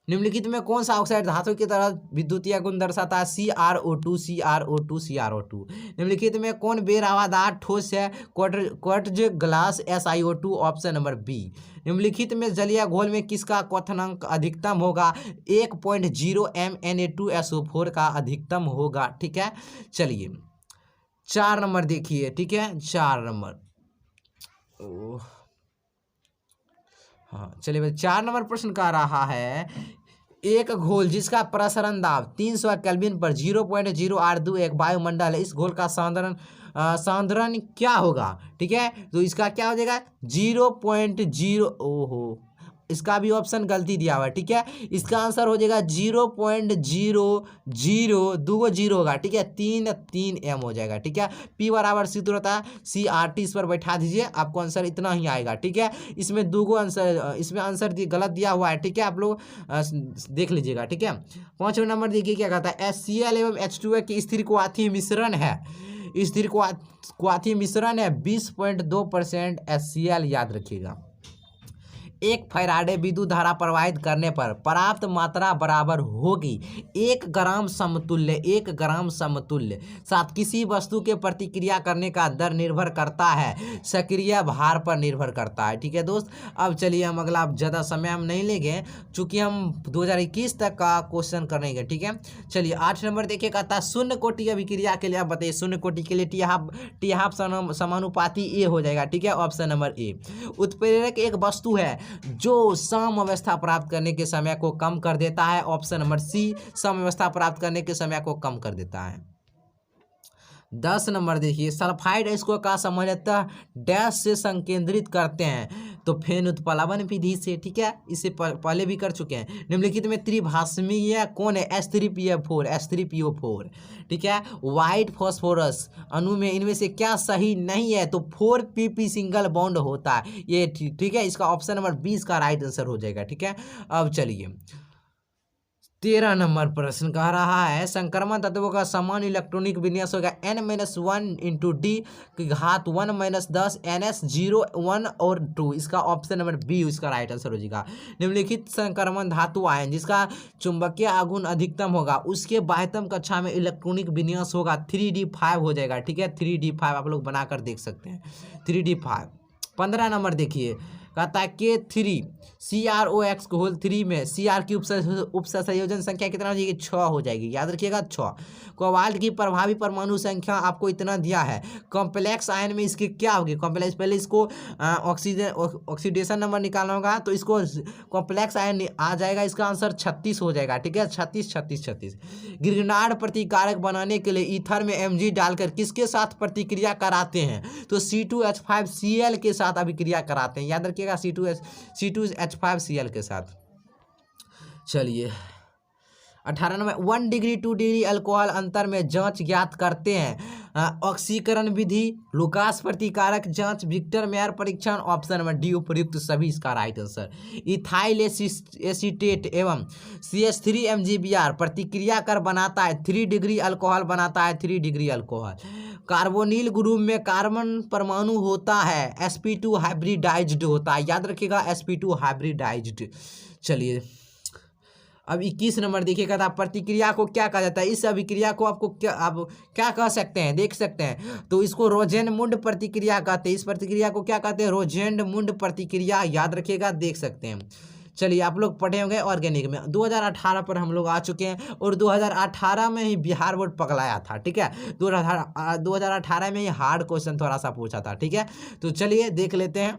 निम्नलिखित में कौन सा ऑक्साइड धातु की तरह विद्युतीय गुण दर्शाता है, CrO2। निम्नलिखित में कौन बेर हवादार ठोस है, quartz glass SiO2, option number B. निम्नलिखित में जलीय घोल में किसका क्वथनांक अधिकतम होगा, 1.0 MnA2SO4 का अधिकतम होगा, ठीक है। चलिए 4 नंबर देखिए, ठीक है, 4 नंबर हाँ चलिए भाई, 4 नंबर प्रश्न का रहा है, एक घोल जिसका प्रसरण दाब 300 केल्विन पर 0.082 वायुमंडल है, इस घोल का सांद्रण क्या होगा, ठीक है। तो इसका क्या हो जाएगा 0.0, ओहो इसका भी ऑप्शन गलती दिया हुआ है, ठीक है। इसका आंसर हो जाएगा 0.00 2 जीरो होगा, ठीक है, 3 M हो जाएगा, ठीक है। P बराबर सूत्र होता है CRT, इस पर बैठा दीजिए, आपको आंसर इतना ही आएगा, ठीक है। इसमें इसमें आंसर गलत दिया हुआ है, ठीक है, आप लोग देख लीजिएगा, ठीक है। 5वां नंबर देखिए क्या कहता है, HCl एवं H2O की स्थिर क्वाथी मिश्रण है, स्थिर क्वाथी मिश्रण है 20.2% HCl, याद रखिएगा। 1 फैराडे विद्युत धारा प्रवाहित करने पर प्राप्त मात्रा बराबर होगी 1 ग्राम समतुल्य साथ किसी वस्तु के प्रतिक्रिया करने का दर निर्भर करता है सक्रिय भार पर निर्भर करता है, ठीक है दोस्त। अब चलिए हम अगला, ज़्यादा समय हम नहीं लेंगे चूँकि हम 2021 तक का क्वेश्चन करेंगे, ठीक है। चलिए 8 नंबर देखिए, कहता है शून्य कोटि अभिक्रिया के लिए, आप बताइए शून्य कोटि के लिए टी हाफ समानुपाती ए हो जाएगा, ठीक है, ऑप्शन नंबर ए। उत्प्रेरक एक वस्तु है जो सम अवस्था प्राप्त करने के समय को कम कर देता है, ऑप्शन नंबर सी, सम अवस्था प्राप्त करने के समय को कम कर देता है। 10 नंबर देखिए, सल्फाइड इसको का सामान्यतः डैश से संकेंद्रित करते हैं, तो फेन उत्प्लावन विधि से, ठीक है, इससे पहले भी कर चुके हैं। निम्नलिखित में त्रिभाषमीय कौन है? H3PO4, H3PO4, ठीक है। व्हाइट फॉस्फोरस अणु में इनमें से क्या सही नहीं है? तो 4pp सिंगल बॉन्ड होता है, ये ठीक है। इसका ऑप्शन नंबर 20 का राइट आंसर हो जाएगा, ठीक है। अब चलिए 13 नंबर प्रश्न कह रहा है संक्रमण तत्वों का समान इलेक्ट्रॉनिक विन्यास होगा n-1 × D⁻1 - 10 NS0 1 और 2। इसका ऑप्शन नंबर बी इसका राइट आंसर हो जाएगा। निम्नलिखित संक्रमण धातु आयन जिसका चुंबकीय आघूर्ण अधिकतम होगा उसके बाह्यतम कक्षा में इलेक्ट्रॉनिक विन्यास होगा 3d5 हो जाएगा, ठीक है। 3d5 आप लोग बनाकर देख सकते हैं 3d5। 15 नंबर देखिए कहता है K3 CrOx को होल 3 में Cr की उपसंयोजन संख्या कितना हो जाएगी? 6 हो जाएगी, याद रखिएगा 6। कोबाल्ट की प्रभावी परमाणु संख्या आपको इतना दिया है। कॉम्प्लेक्स आयन में इसकी क्या होगी? कॉम्प्लेक्स, पहले इसको ऑक्सीडेशन नंबर निकालना होगा, तो इसको कॉम्प्लेक्स आयन आ जाएगा, इसका आंसर 36 हो जाएगा, ठीक है। 36। गिरनार्ड प्रतिकारक बनाने के लिए ईथर में Mg डालकर किसके साथ प्रतिक्रिया कराते हैं? तो C2H5Cl के साथ अभिक्रिया कराते हैं, याद रखिएगा C2H5Cl के साथ। चलिए 18 नंबर 1 डिग्री 2 डिग्री अल्कोहल अंतर में जांच ज्ञात करते हैं। ऑक्सीकरण विधि, लुकास प्रतिकारक जांच, विक्टर मेयर परीक्षण, ऑप्शन नंबर डी उपयुक्त सभी इसका राइट आंसर। इथाइल एसीटेट एवं CH3MgBr प्रतिक्रिया कर बनाता है 3 डिग्री अल्कोहल बनाता है 3 डिग्री अल्कोहल। कार्बोनिल ग्रुप में कार्बन परमाणु होता है sp2 हाइब्रिडाइज्ड होता है, याद रखिएगा sp2 हाइब्रिडाइज्ड। चलिए अब 21 नंबर देखिएगा था प्रतिक्रिया को क्या कहा जाता है? इस अभिक्रिया को आपको आप क्या कह सकते हैं? देख सकते हैं, तो इसको रोजेनमुंड प्रतिक्रिया कहते हैं। इस प्रतिक्रिया को क्या कहते हैं? रोजेनमुंड प्रतिक्रिया, याद रखिएगा, देख सकते हैं। चलिए आप लोग पढ़े होंगे ऑर्गेनिक में 2018 पर हम लोग आ चुके हैं और 2018 में ही बिहार बोर्ड पगलाया था, ठीक है। 2018 में ही हार्ड क्वेश्चन थोड़ा सा पूछा था, ठीक है। तो चलिए देख लेते हैं,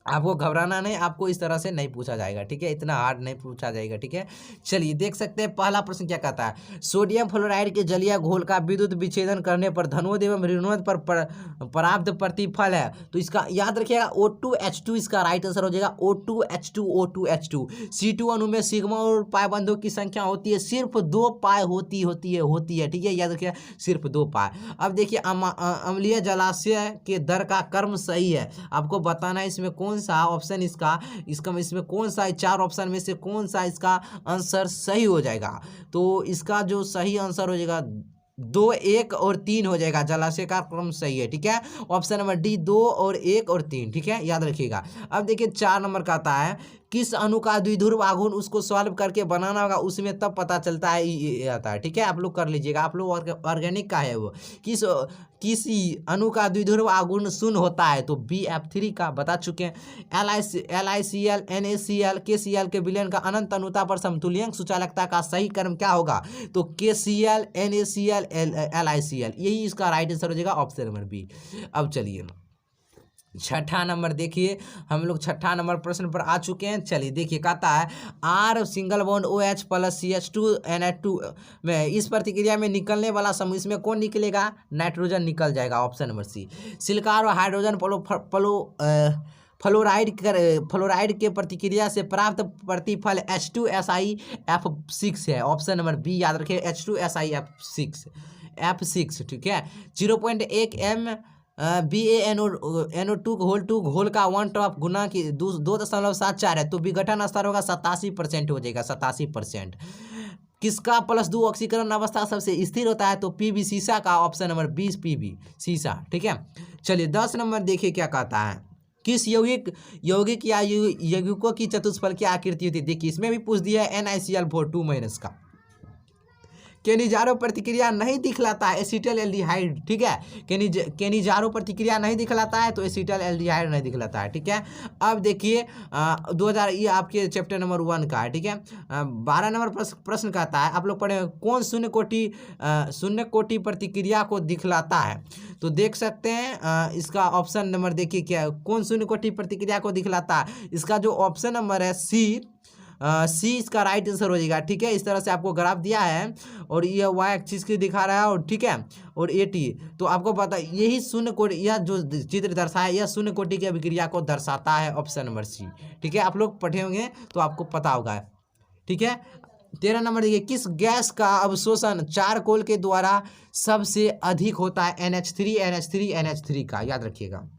आपको घबराना नहीं, आपको इस तरह से नहीं पूछा जाएगा, ठीक है, इतना हार्ड नहीं पूछा जाएगा, ठीक है। चलिए देख सकते हैं पहला प्रश्न क्या कहता है? सोडियम फ्लोराइड के जलीय घोल का विद्युत विच्छेदन करने पर धनोद एवं ऋणोद पर प्राप्त प्रतिफल है, तो इसका याद रखिएगा O2H2 इसका राइट आंसर हो जाएगा। O2H2 C2 अणु में सिग्मा और पाई बंधों की संख्या होती है सिर्फ 2 पाई होती है, ठीक है, याद रखिएगा सिर्फ 2 पाई। अब देखिए अम्लीय जलाशय के दर का क्रम सही है, आपको बताना है इसमें कौन सा ऑप्शन इसमें कौन सा 4 ऑप्शन में से कौन सा इसका आंसर सही हो जाएगा? तो इसका जो सही आंसर हो जाएगा 2, 1 और 3 हो जाएगा, जलाशय का क्रम सही है, ठीक है। ऑप्शन नंबर डी 2 और 1 और 3, ठीक है, याद रखिएगा। अब देखिए 4 नंबर का आता है किस अणु का द्विध्रुव आघूर्ण, उसको सॉल्व करके बनाना होगा, उसमें तब पता चलता है ये आता है, ठीक है। आप लोग कर लीजिएगा, आप लोग ऑर्गेनिक का है वो, किसी अणु का द्विध्रुव आघूर्ण शून्य होता है, तो BF3 का बता चुके हैं। LiCl NaCl KCl के विलयन का अनंत अनुता पर समतुल्यंक सूचालकता का सही क्रम क्या होगा? तो KCl NaCl LiCl, यही इसका राइट आंसर हो जाएगा, ऑप्शन नंबर बी। अब चलिए 6ठा नंबर देखिए, हम लोग 6ठा नंबर प्रश्न पर आ चुके हैं। चलिए देखिए कहता है R single bond OH plus CH2 NH2 में इस प्रतिक्रिया में निकलने वाला समूह, इसमें कौन निकलेगा? नाइट्रोजन निकल जाएगा, ऑप्शन नंबर सी। सिलिका और हाइड्रोजन फ्लोराइड के प्रतिक्रिया से प्राप्त प्रतिफल H2SiF6 है, ऑप्शन नंबर बी, याद रखिए H2SiF6, ठीक है। 0.1 m BaNO2 घोल का 1 टॉप गुना की 2.74 है, तो विघटन स्तर होगा 87% हो जाएगा, 87%। किसका +2 ऑक्सीकरण अवस्था सबसे स्थिर होता है? तो PB सीसा का, ऑप्शन नंबर 20 PB सीसा, ठीक है। चलिए 10 नंबर देखिए क्या कहता है किस यौगिक या यौगिकों की चतुष्फल की आकृति होती है? देखिए इसमें भी पूछ दिया है NiCl2- का। केनिजारो प्रतिक्रिया नहीं दिखलाता है एसिटल एल्डिहाइड, ठीक है। केनिजारो प्रतिक्रिया नहीं दिखलाता है तो एसिटल एल्डिहाइड नहीं दिखलाता है, ठीक है। अब देखिए 2000 ये आपके चैप्टर नंबर 1 का है, ठीक है। 12 नंबर प्रश्न कहता है, आप लोग पढ़े कौन शून्य कोटि प्रतिक्रिया को दिखलाता है? तो देख सकते हैं इसका ऑप्शन नंबर देखिए क्या, कौन शून्य कोटि प्रतिक्रिया को दिखलाता है? इसका जो ऑप्शन नंबर है सी सी इसका राइट आंसर हो जाएगा। ठीक है, इस तरह से आपको ग्राफ दिया है और ये वाई एक्सिस की दिखा रहा है और ठीक है और ए टी, तो आपको पता यही शून्य कोटि, यह जो चित्र दर्शाया यह शून्य कोटि की अभिक्रिया को दर्शाता है, ऑप्शन नंबर सी। ठीक है, आप लोग पढ़े होंगे तो आपको पता होगा। ठीक है, 13 नंबर देखिए, किस गैस का अवशोषण चारकोल के द्वारा सबसे अधिक होता है? NH3 NH3 NH3 का, याद रखिएगा।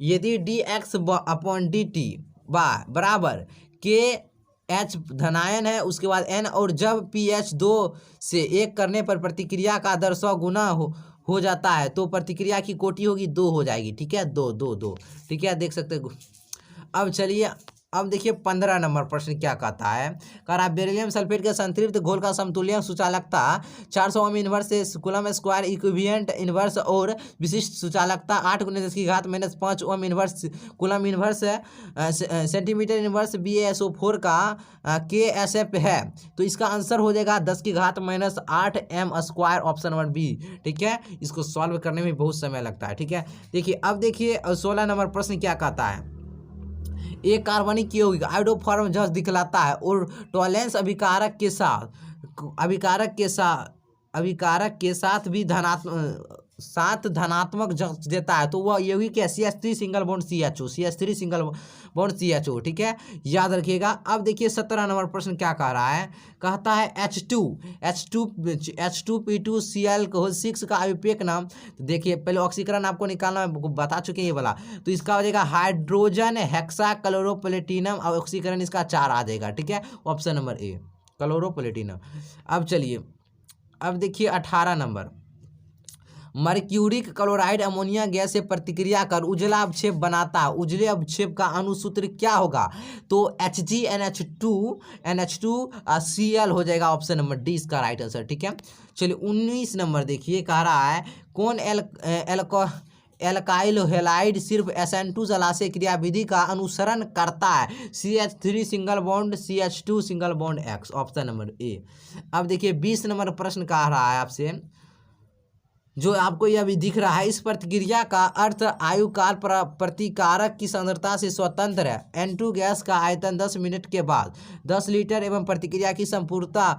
यदि dx/dt बराबर KH धनायन है, उसके बाद N, और जब pH 2 से 1 करने पर प्रतिक्रिया का दर 100 गुना हो जाता है तो प्रतिक्रिया की कोटि होगी 2 हो जाएगी। ठीक है, 2 2 2। ठीक है, देख सकते हैं। अब चलिए, अब देखिए 15 नंबर प्रश्न क्या कहता है। कह रहा बेरिलियम सल्फेट के संतृप्त घोल का समतुल्य सुचालकता 400 ओम इनवर्स से कूलम स्क्वायर इक्विवेलेंट इनवर्स और विशिष्ट सुचालकता 8 × 10⁻⁵ ohm inverse coulomb inverse centimetre inverse BaSO4 का KSF है, तो इसका आंसर हो जाएगा 10⁻⁸ m², ऑप्शन नंबर बी। ठीक है, इसको सॉल्व करने में बहुत समय लगता है। ठीक है, देखिए अब देखिए 16 नंबर प्रश्न क्या कहता है। एक कार्बनिक यौगिक आयोडोफॉर्म जस दिखलाता है और टॉलेंस अभिकारक के साथ भी धनात्मक जस देता है, तो वह यौगिक है CH3 single bond CHO, CH3 single bond CHO। ठीक है, याद रखिएगा। अब देखिए 17 नंबर प्रश्न क्या कह रहा है। कहता है H2P2Cl6 का अभिपेक नाम। तो देखिए पहले ऑक्सीकरण आपको निकालना बता चुके हैं ये वाला, तो इसका हो जाएगा हाइड्रोजन हेक्सा क्लोरोप्लेटिनम, और ऑक्सीकरण इसका 4 आ जाएगा। ठीक है, ऑप्शन नंबर ए क्लोरोप्लेटिनम। अब चलिए, अब देखिए 18 number, mercuric chloride ammonia gas से प्रतिक्रिया कर उजला अवक्षेप बनाता है, उजले अवक्षेप का अनुसूत्र क्या होगा? तो HgNH2Cl हो जाएगा, ऑप्शन नंबर डी इसका राइट आंसर। ठीक है, चलिए 19 नंबर देखिए, कह रहा है कौन एल्काइल हैलाइड सिर्फ SN2 जलाशय क्रियाविधि का अनुसरण करता है? CH3 single bond CH2 single bond X, option number ए। अब देखिए 20 नंबर प्रश्न कह रहा है आपसे, जो आपको यह भी दिख रहा है, इस प्रतिक्रिया का अर्थ आयुकाल प्रतिकारक की सांद्रता से स्वतंत्र है। N2 गैस का आयतन 10 मिनट के बाद 10 लीटर एवं प्रतिक्रिया की संपूर्णता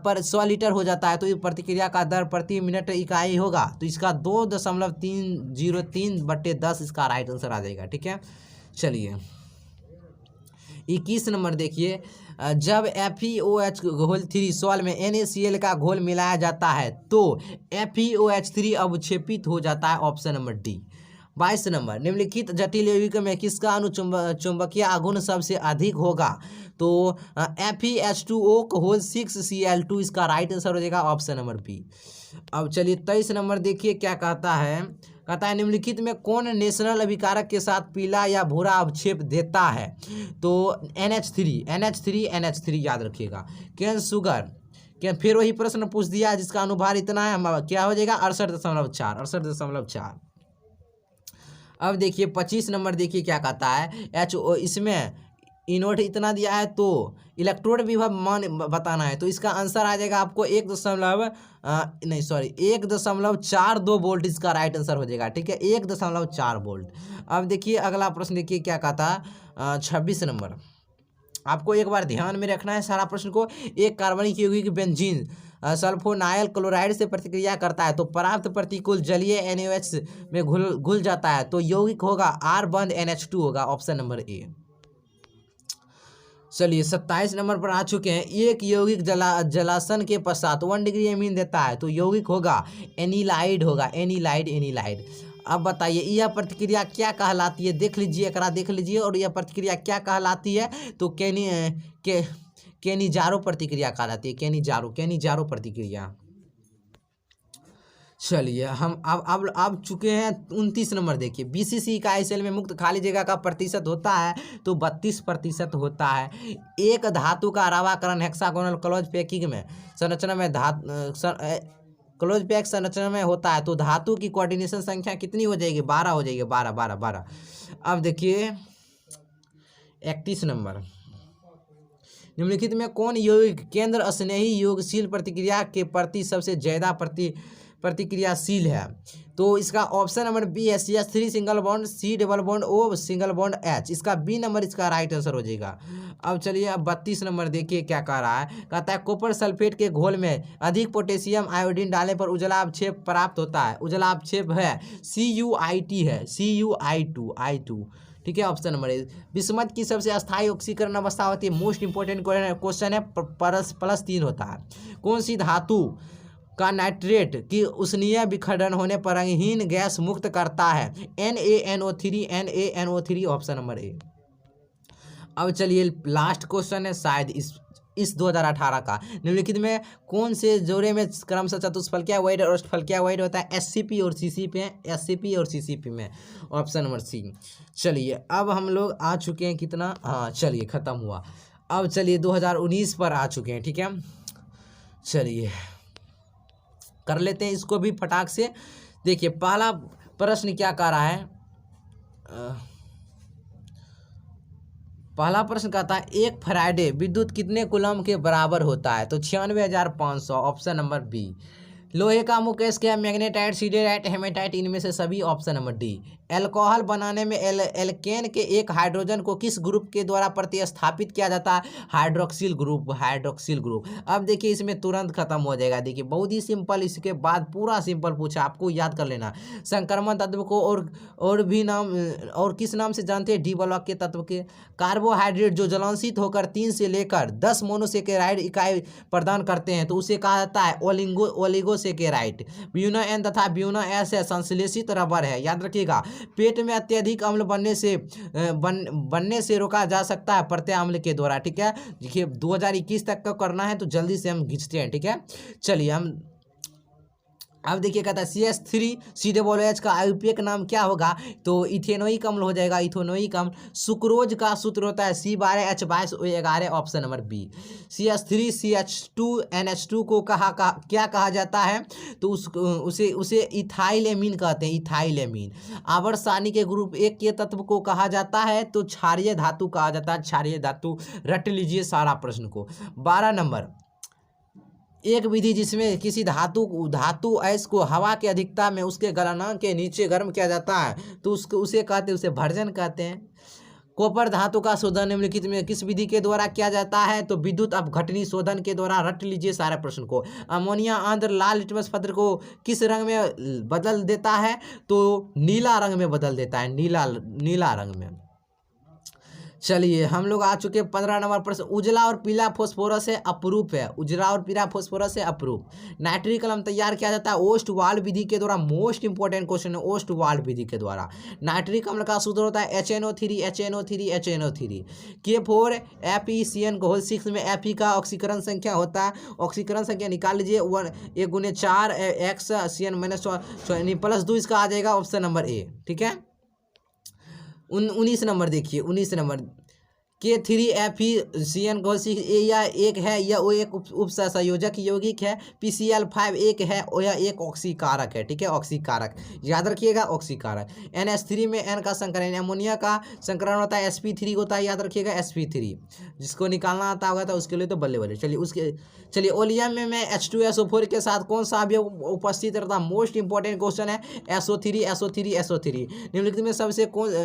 पर 100 लीटर हो जाता है, तो इस प्रतिक्रिया का दर प्रति मिनट इकाई होगा, तो इसका 2.303/10 इसका राइट आंसर आ जाएगा। ठीक है, चलिए 21 नंबर देखिए, जब FeOH घोल 3 सॉल्ट में NaCl का घोल मिलाया जाता है तो FeOH3 अवक्षेपित हो जाता है, ऑप्शन नंबर डी। 22 नंबर, निम्नलिखित जटिल यौगिक में किसका अनुचुंबकीय आघूर्ण सबसे अधिक होगा? तो FeH2O6Cl2 इसका राइट आंसर हो जाएगा, ऑप्शन नंबर बी। अब चलिए 23 नंबर देखिए क्या कहता है। कहता है निम्नलिखित में कौन नेशनल अभिकारक के साथ पीला या भूरा अवक्षेप देता है? तो NH3 याद रखिएगा। कैन शुगर, क्या फिर वही प्रश्न पूछ दिया जिसका अनुभार इतना है, क्या हो जाएगा 68.4। अब देखिए 25 नंबर देखिए क्या कहता है। इसमें इनोट इतना दिया है तो इलेक्ट्रोड विभव मान बताना है, तो इसका आंसर आ जाएगा आपको 1.42 वोल्ट इसका राइट आंसर हो जाएगा। ठीक है, 1.4 वोल्ट। अब देखिए अगला प्रश्न देखिए क्या कहता है 26 नंबर। आपको एक बार ध्यान में रखना है सारा प्रश्न को। एक कार्बनिक यौगिक बेंजीन सल्फोनाइल क्लोराइड से प्रतिक्रिया करता है तो प्राप्त प्रतिकूल जलीय NaOH में घुल जाता है, तो यौगिक होगा R बंद NH2 होगा, ऑप्शन नंबर ए। चलिए 27 नंबर पर आ चुके हैं। एक यौगिक जलासन के पश्चात 1 डिग्री एमीन देता है, तो यौगिक होगा एनिलाइड होगा, एनिलाइड। अब बताइए यह प्रतिक्रिया क्या कहलाती है? देख लीजिए, देख लीजिए, और यह प्रतिक्रिया क्या कहलाती है? तो केनिजारो प्रतिक्रिया कहलाती है, केनिजारो प्रतिक्रिया। चलिए हम अब चुके हैं 29 नंबर देखिए। BCC का सेल में मुक्त खाली जगह का प्रतिशत होता है तो 32% होता है। एक धातु का रावाकरण हेक्सागोनल क्लोज पैकिंग में संरचना में क्लोज पैक संरचना में होता है, तो धातु की कोऑर्डिनेशन संख्या कितनी हो जाएगी? 12 हो जाएगी, 12। अब देखिए 31 नंबर, निम्नलिखित में कौन यौगिक केंद्र स्नेही योगशील प्रतिक्रिया के प्रति सबसे ज्यादा प्रतिक्रियाशील है। तो इसका ऑप्शन नंबर बी है CH3 single bond, C double bond O single bond H, इसका बी नंबर इसका राइट आंसर हो जाएगा। अब चलिए अब 32 नंबर देखिए क्या कह रहा है। कहता है कॉपर सल्फेट के घोल में अधिक पोटेशियम आयोडीन डालने पर उजला अवक्षेप प्राप्त होता है। उजला अवक्षेप है CuIT है, Cu I2। ठीक है, ऑप्शन नंबर ए। विषमत की सबसे अस्थायी ऑक्सीकरण अवस्था होती है, मोस्ट इंपोर्टेंट क्वेश्चन है, +3 होता है। कौन सी धातु का नाइट्रेट की उष्णीय विखंडन होने पर रंगहीन गैस मुक्त करता है? NaNO3, ऑप्शन नंबर ए। अब चलिए लास्ट क्वेश्चन है शायद इस 2018 का। निम्नलिखित में कौन से जोड़े में क्रमशः चतुष्फलकीय वैड और अष्टफलकीय वैड होता है? SCP और CCP में, ऑप्शन नंबर सी। चलिए अब हम लोग आ चुके हैं कितना, हाँ चलिए ख़त्म हुआ। अब चलिए 2019 पर आ चुके हैं। ठीक है, चलिए कर लेते हैं इसको भी फटाक से। देखिए पहला प्रश्न क्या कह रहा है। पहला प्रश्न कहता है एक फैराडे विद्युत कितने कूलम के बराबर होता है? तो 96,500, ऑप्शन नंबर बी। लोहे का मुकेश क्या? मैग्नेटाइट, सिडेराइट, हेमेटाइट, इनमें से सभी, ऑप्शन नंबर डी। एल्कोहल बनाने में एल्केन के एक हाइड्रोजन को किस ग्रुप के द्वारा प्रतिस्थापित किया जाता है? Hydroxyl group. अब देखिए इसमें तुरंत खत्म हो जाएगा। देखिए बहुत ही सिंपल, इसके बाद पूरा सिंपल पूछा, आपको याद कर लेना। संक्रमण तत्व को और भी नाम और किस नाम से जानते हैं? डी ब्लॉक के तत्व के। कार्बोहाइड्रेट जो ज्वलनशील होकर 3 से लेकर 10 मोनोसेकेराइड इकाई प्रदान करते हैं तो उसे कहा जाता है ओलिगोसेकेराइड। ब्यूनो एन तथा ब्यूनो एस है संश्लेषित रबर है, याद रखिएगा। पेट में अत्यधिक अम्ल बनने से रोका जा सकता है प्रत्याम्ल के द्वारा। ठीक है, देखिए 2021 तक का करना है तो जल्दी से हम खींचते हैं। ठीक है, चलिए हम अब देखिए कहता है CH3COOH का आयुर्वेदिक नाम क्या होगा? तो इथेनोइक अम्ल हो जाएगा, इथेनोइक अम्ल। सुक्रोज का सूत्र होता है C12H22O11, option number B. CH3CH2NH2 को क्या कहा जाता है? तो उसे इथाइलेमीन कहते हैं, इथाइलेमीन। आवर्त सारणी के ग्रुप 1 के तत्व को कहा जाता है? तो क्षारीय धातु कहा जाता है, क्षारीय धातु। रट लीजिए सारा प्रश्न को। 12 नंबर, एक विधि जिसमें किसी धातु अयस्क को हवा की अधिकता में उसके गलनांक के नीचे गर्म किया जाता है तो उसे उसे भर्जन कहते हैं। कॉपर धातु का शोधन निम्नलिखित में किस विधि के द्वारा किया जाता है? तो विद्युत अपघटनी शोधन के द्वारा। रट लीजिए सारे प्रश्न को। अमोनिया आंध्र लाल लिटमस पत्र को किस रंग में बदल देता है? तो नीला रंग में बदल देता है, नीला रंग में। चलिए हम लोग आ चुके हैं 15 नंबर प्रश्न। उजला और पीला फास्फोरस है अपरूप है, उजला और पीला फास्फोरस है अपरूप। नाइट्रिक अम्ल तैयार किया जाता है ओस्टवाल्ड विधि के द्वारा। मोस्ट इंपोर्टेंट क्वेश्चन है, ओस्टवाल्ड विधि के द्वारा। नाइट्रिक अम्ल का सूत्र होता है HNO3 K4 FeCN घोल 6 में Fe का ऑक्सीकरण संख्या होता है। ऑक्सीकरण संख्या निकाल लीजिए, 1 × 4 X CN- +2, इसका आ जाएगा ऑप्शन नंबर ए। ठीक है, 19 नंबर देखिए, 19 नंबर K3FeCN घोल 6 या एक है, यह वो एक उपसंयोजक यौगिक है। PCl5 एक है, यह एक ऑक्सीकारक है। ठीक है, ऑक्सीकारक याद रखिएगा, ऑक्सीकारक। NH3 में N का संकरण, अमोनिया का संकरण होता है sp3 होता है, याद रखिएगा sp3। जिसको निकालना आता होगा तो उसके लिए तो बल्ले बल्ले। चलिए ओलियम में H2SO4 के साथ कौन सा अवयव उपस्थित रहता है? मोस्ट इंपोर्टेंट क्वेश्चन है, SO3।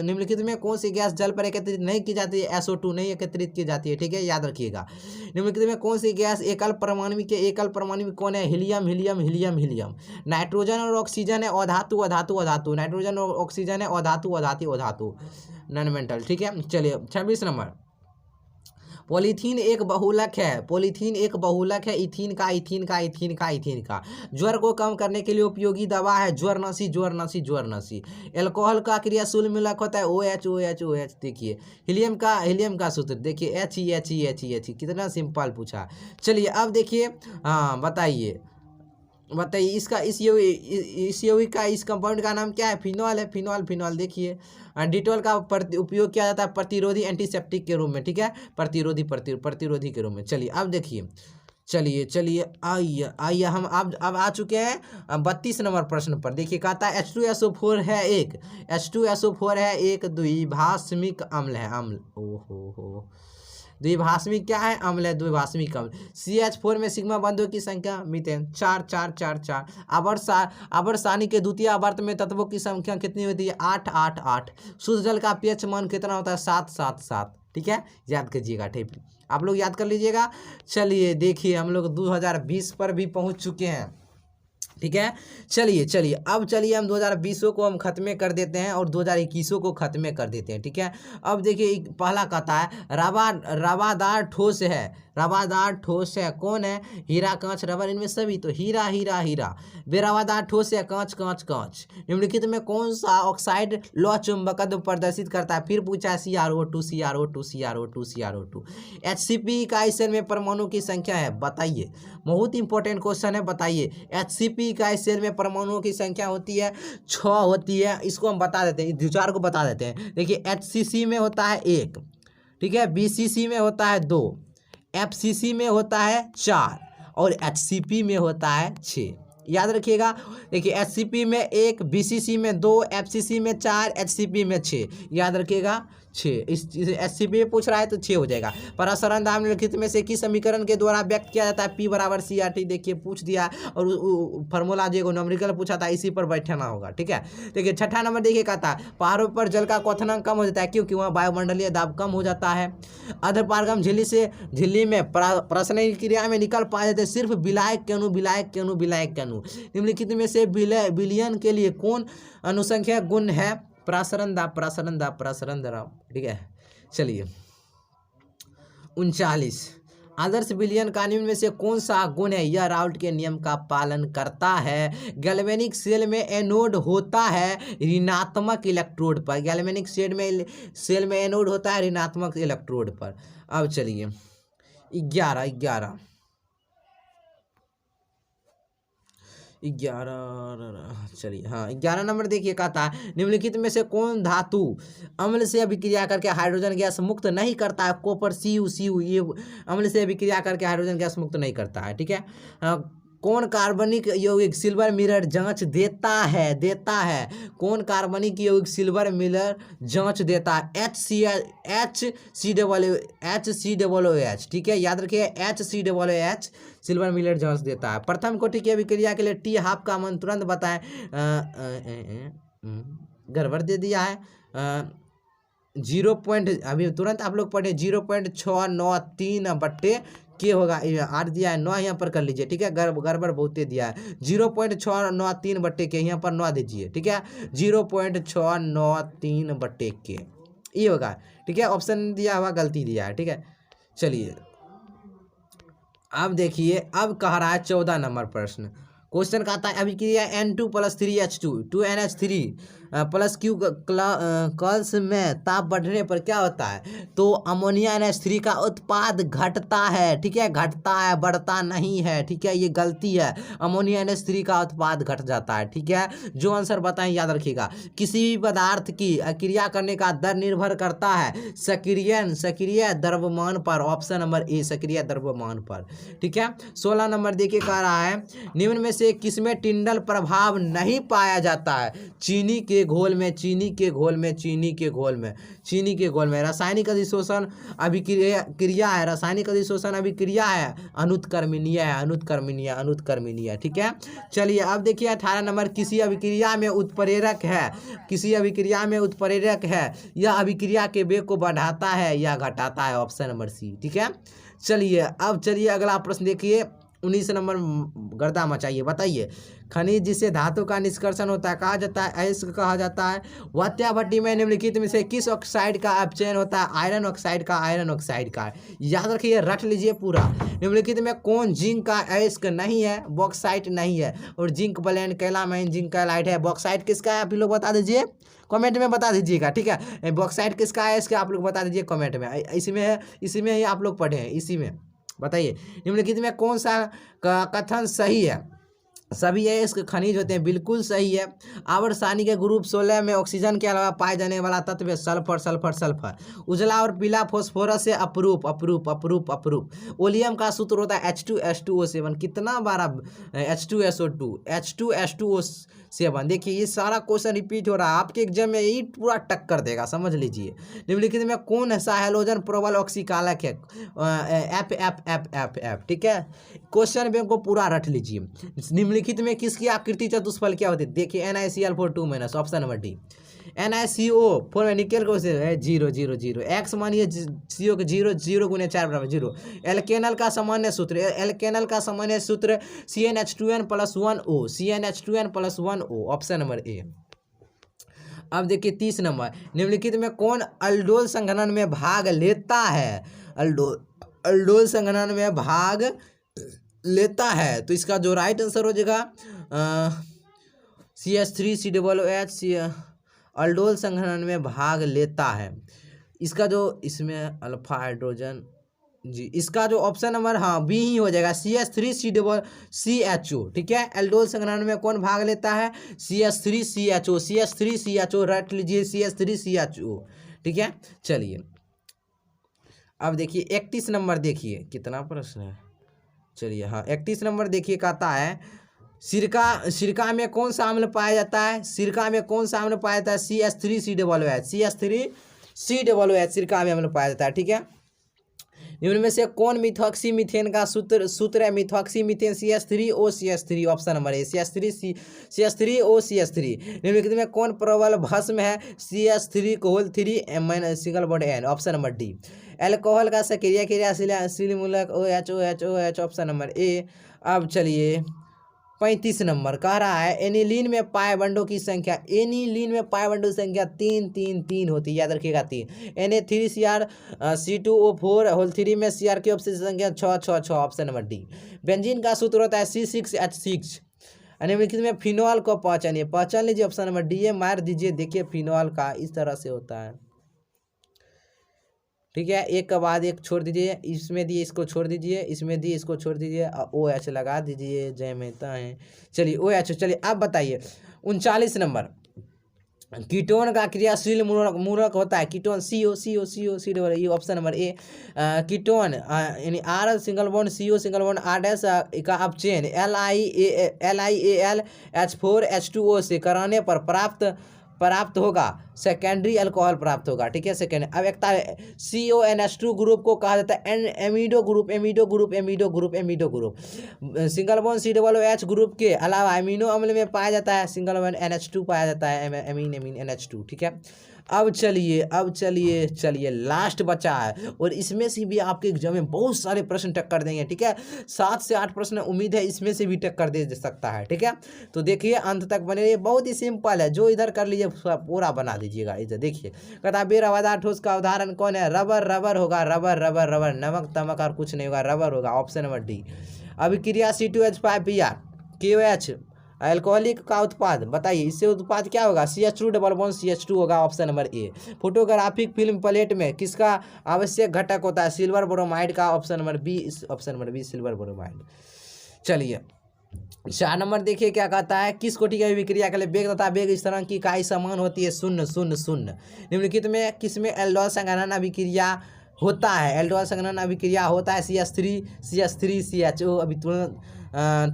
निम्नलिखित में कौन सी गैस जल पर एकत्रित नहीं की जाती है? SO2 नहीं एकत्रित की जाती है। ठीक है, याद रखिएगा। निम्नलिखित में कौन सी गैस एकल परमाणु कौन है? हीलियम। नाइट्रोजन और ऑक्सीजन है अधातु। नाइट्रोजन और ऑक्सीजन है अधातु नॉन मेटल। ठीक है, चलिए 26 नंबर। पॉलीथीन एक बहुलक है इथीन का। ज्वर को कम करने के लिए उपयोगी दवा है ज्वरनसी। एल्कोहल का क्रियाशील मूलक होता है OH। देखिए हीलियम का सूत्र देखिए He। कितना सिंपल पूछा। चलिए अब देखिए, हाँ बताइए इसका इस यौगिक का इस कंपाउंड का नाम क्या है? फिनॉल है, फिनॉल। देखिए डिटॉल का उपयोग किया जाता है प्रतिरोधी एंटीसेप्टिक के रूप में। ठीक है, प्रतिरोधी के रूप में। चलिए अब देखिए, चलिए आइए हम अब आ चुके हैं 32 नंबर प्रश्न पर। देखिए कहता है H2SO4 है एक द्विभाषमिक अम्ल है। ओहो द्विभाषमी क्या है? अम्ल है, द्विभाषमिक अम्ल। CH4 में सिग्मा बंधुओं की संख्या मीथेन 4 4 4 4। आवर्त के द्वितीय आवर्त में तत्वों की संख्या कितनी होती है? 8 8 8। शुद्ध जल का pH मान कितना होता है? 7 7 7। ठीक है, याद कीजिएगा, ठीक, आप लोग याद कर लीजिएगा। चलिए देखिए हम लोग 2020 पर भी पहुंच चुके हैं। ठीक है, चलिए अब चलिए हम 2020 को हम खत्म कर देते हैं और 2021 को खत्म कर देते हैं। ठीक है, अब देखिए पहला कहता है रवादार ठोस है, रवादार ठोस है, कौन है? हीरा कांच रबर, इनमें सभी तो हीरा हीरा हीरा। बेरवादार ठोस है, कांच कांच कांच। निम्नलिखित में कौन सा ऑक्साइड लौह चुंबकत्व प्रदर्शित करता है? फिर पूछा CrO2 CrO2 CrO2 CrO2। HCP का इस सेल में परमाणु की संख्या है, बताइए, बहुत इंपॉर्टेंट क्वेश्चन है, बताइए। HCP का इस सेल में परमाणुओं की संख्या होती है 6 होती है। इसको हम बता देते हैं, विचार को बता देते हैं। देखिए HCC में होता है 1, ठीक है, BCC में होता है 2, FCC में होता है 4 और HCP में होता है 6। याद रखिएगा, देखिए HCP में 1, BCC में 2, FCC में 4, HCP में 6। याद रखिएगा 6। इस HCP में पूछ रहा है तो 6 हो जाएगा। परासरण दाब निम्नलिखित में से किस समीकरण के द्वारा व्यक्त किया जाता है? P बराबर CRT। देखिए पूछ दिया और फार्मूला जो न्यूमेरिकल पूछा था इसी पर बैठना होगा। ठीक है, देखिए छठा नंबर देखिए कहता है पहाड़ों पर जल का क्वथनांक कम हो जाता है, क्योंकि वहाँ वायुमंडलीय दाब कम हो जाता है। अधपारगम झिल्ली में प्रासंगिक क्रिया में निकल पाए जाते सिर्फ विलायक के अणु, विलायक के अणु, विलायक के अणु। निम्नलिखित में से विलयन के लिए कौन अनुसंख्या गुण है? प्रासरण दाब। ठीक है, चलिए 39 आदर्श विलयन कानून में से कौन सा गुण है? यह राउल्ट के नियम का पालन करता है। गैल्वेनिक सेल में एनोड होता है ऋणात्मक इलेक्ट्रोड पर, गैल्वेनिक सेल में एनोड होता है ऋणात्मक इलेक्ट्रोड पर। अब चलिए 11 चलिए, हाँ 11 नंबर देखिए कहता है निम्नलिखित में से कौन धातु अम्ल से अभिक्रिया करके हाइड्रोजन गैस मुक्त नहीं करता है? कॉपर Cu ये अम्ल से अभिक्रिया करके हाइड्रोजन गैस मुक्त नहीं करता है। ठीक है, कौन कार्बनिक यौगिक सिल्वर मिरर जांच देता है? कौन कार्बनिक यौगिक सिल्वर मिरर जांच देता है? HCOOH। ठीक है, याद रखिए HCOOH सिल्वर मिरर जांच देता है। प्रथम कोटि की अभिक्रिया के लिए T हाफ का मान तुरंत बताएं। गड़बड़ दे दिया है 0. अभी तुरंत आप लोग पढ़े 0.693 के होगा, 8 दिया है, 9 यहाँ पर कर लीजिए। ठीक है, गड़बड़ बहुते दिया है 0.693 के, यहाँ पर 9 दीजिए। ठीक है, 0.693 के ये होगा। ठीक है, ऑप्शन दिया हुआ गलती दिया है। ठीक है, चलिए अब देखिए, अब कह रहा है 14 नंबर प्रश्न। क्वेश्चन कहता है अभिक्रिया N2 + 3H2 2NH3 + Q calls में ताप बढ़ने पर क्या होता है? तो अमोनिया NH3 का उत्पाद घटता है। ठीक है, घटता है, बढ़ता नहीं है। ठीक है, ये गलती है, अमोनिया NH3 का उत्पाद घट जाता है। ठीक है, जो आंसर बताएं याद रखिएगा। किसी भी पदार्थ की क्रिया करने का दर निर्भर करता है सक्रिय द्रव्यमान पर। ऑप्शन नंबर ए, सक्रिय द्रव्यमान पर। ठीक है, 16 नंबर देखिए कह रहा है निम्न में से किसमें टिंडल प्रभाव नहीं पाया जाता है? चीनी के घोल में रासायनिक अधिशोषण अभिक्रिया है, रासायनिक अधिशोषण अभिक्रिया है, अनुत्क्रमणीय। ठीक है, चलिए अब देखिए 18 नंबर किसी अभिक्रिया में उत्प्रेरक है, यह अभिक्रिया के वेग को बढ़ाता है या घटाता है? Option number C. ठीक है, चलिए अगला प्रश्न देखिए 19 नंबर गर्दा मचाइए, बताइए। खनिज जिसे धातु का निष्कर्षण होता है कहा जाता है? अयस्क कहा जाता है। वात्या भट्टी में निम्नलिखित में से किस ऑक्साइड का अपचयन होता है? आयरन ऑक्साइड का। याद रखिए, रट लीजिए पूरा। निम्नलिखित में कौन जिंक का अयस्क नहीं है? बॉक्साइट नहीं है, और जिंक ब्लेंड कैलामाइन जिंक कैलाइट है। बॉक्साइट किसका है आप लोग बता दीजिए, कमेंट में बता दीजिएगा। ठीक है, बॉक्साइट किसका है इसका आप लोग बता दीजिए कमेंट में। इसी में ही आप लोग पढ़े हैं, इसी में बताइए। निम्नलिखित में कौन सा कथन सही है? सभी ये इसके खनिज होते हैं, बिल्कुल सही है। आवर्त सारणी के ग्रुप 16 में ऑक्सीजन के अलावा पाए जाने वाला तत्व है सल्फर सल्फर सल्फर। उजला और पीला फास्फोरस से अपरूप अपरूप अपरूप अपरूप। ओलियम का सूत्र होता है H2SO7। कितना बार H2SO2 H2SO7। देखिए ये सारा क्वेश्चन रिपीट हो रहा है, आपके एग्जाम में यही पूरा टक्कर देगा, समझ लीजिए। निम्नलिखित में कौन सा हैलोजन प्रबल ऑक्सीकारक है? F F F F F. ठीक है, क्वेश्चन बैंक को पूरा रट लीजिए। निम्नलिखित में किसकी आकृति चतुष्फल क्या होती है? देखिए NiCl4 2- option number D. NiCO4 में निकल को से है 0 0 0। एक्स मानिए CO के 0 0 गुने 4 बराबर 0। एल्केनल का सामान्य सूत्र, एल्केनल का सामान्य सूत्र CnH2n+1O, CnH2n+1O, ऑप्शन नंबर ए। अब देखिए 30 नंबर, निम्नलिखित में कौन अल्डोल संघनन में भाग लेता है? अल्डोल संघनन में भाग लेता है, तो इसका जो राइट आंसर हो जाएगा CH3COOH। अल्डोल संघनन में भाग लेता है, इसका जो इसमें अल्फा हाइड्रोजन जी, इसका जो ऑप्शन नंबर हाँ बी ही हो जाएगा CH3COCHO। ठीक है, एल्डोल संघनन में कौन भाग लेता है? CH3CHO, CH3CHO रट लीजिए, CH3CHO। ठीक है, चलिए अब देखिए 31 नंबर, देखिए कितना प्रश्न है। चलिए हाँ 31 नंबर देखिए, कहता है सिरका में कौन सा अम्ल पाया जाता है? सिरका में कौन सा अम्ल पाया जाता है? CH3COOH, CH3COOH सिरका में अम्ल पाया जाता है। ठीक है, निम्न में से कौन मिथॉक्सी मीथेन का सूत्र है? Methoxy methane CH3OCH3, option number ए CH3OCH3। निम्नलिखित में कौन प्रबल भस्म है? CH3COOH, option number D. Alcohol का सक्रिय क्रियाशील मूलक OH, ऑप्शन नंबर ए। अब चलिए 35 नंबर कह रहा है एनिलीन में पाए बंडों की संख्या, एनिलीन में पाए बंडों की संख्या 3 3 3 होती है, याद रखिएगा 3। Na3Cr C2O4 में Cr की संख्या 6 6 6, ऑप्शन नंबर डी। बेंजीन का सूत्र होता है C6H6। निम्नलिखित में फिनॉल को पहचान लीजिए, ऑप्शन नंबर डी है, मार दीजिए। देखिए फिनॉल का इस तरह से होता है। ठीक है, एक के बाद एक छोड़ दीजिए, इसमें दिए इसको छोड़ दीजिए, इसमें दिए इसको छोड़ दीजिए, OH लगा दीजिए, जय मेहता है। चलिए OH। चलिए अब बताइए 39 नंबर, कीटोन का क्रियाशील मूलक होता है? कीटोन CO ये ऑप्शन नंबर ए। कीटोन यानी R single bond CO single bond R- का अपचयन LiAlH4H2O से कराने पर प्राप्त होगा सेकेंडरी अल्कोहल प्राप्त होगा। ठीक है, सेकेंड। अब एक CONH2 ग्रुप को कहा जाता है amido group. Single bond COOH group के अलावा अमीनो अम्ल में पाया जाता है सिंगल बॉन्ड NH2 पाया जाता है, अमीन NH2। ठीक है, अब चलिए लास्ट बचा है, और इसमें से भी आपके एग्जाम में बहुत सारे प्रश्न टक्कर देंगे। ठीक है, 7 से 8 प्रश्न उम्मीद है इसमें से भी टक्कर दे सकता है। ठीक है, तो देखिए अंत तक बने रहिए, बहुत ही सिंपल है, जो इधर कर लीजिए पूरा बना दीजिएगा। इधर देखिए, कहता बेरवादार ठोस का उदाहरण कौन है? रबर होगा, रबर। नमक तमक और कुछ नहीं होगा, रबर होगा, ऑप्शन नंबर डी। अभिक्रिया C2H5Br KOH अल्कोहलिक का उत्पाद बताइए, इससे उत्पाद क्या होगा? CH2 होगा, option number A. Photographic film plate में किसका आवश्यक घटक होता है? सिल्वर ब्रोमाइड का, option number B silver bromide. चलिए 4 नंबर देखिए क्या कहता है, किस कोटि की अभिक्रिया के लिए वेग तथा वेग इस तरह की इकाई समान होती है? 0 0 0। निम्नलिखित में किसमें एल्डोल संघनन अभिक्रिया होता है? एल्डोल संघनन अभिक्रिया होता है CH3CHO अभी तुरंत।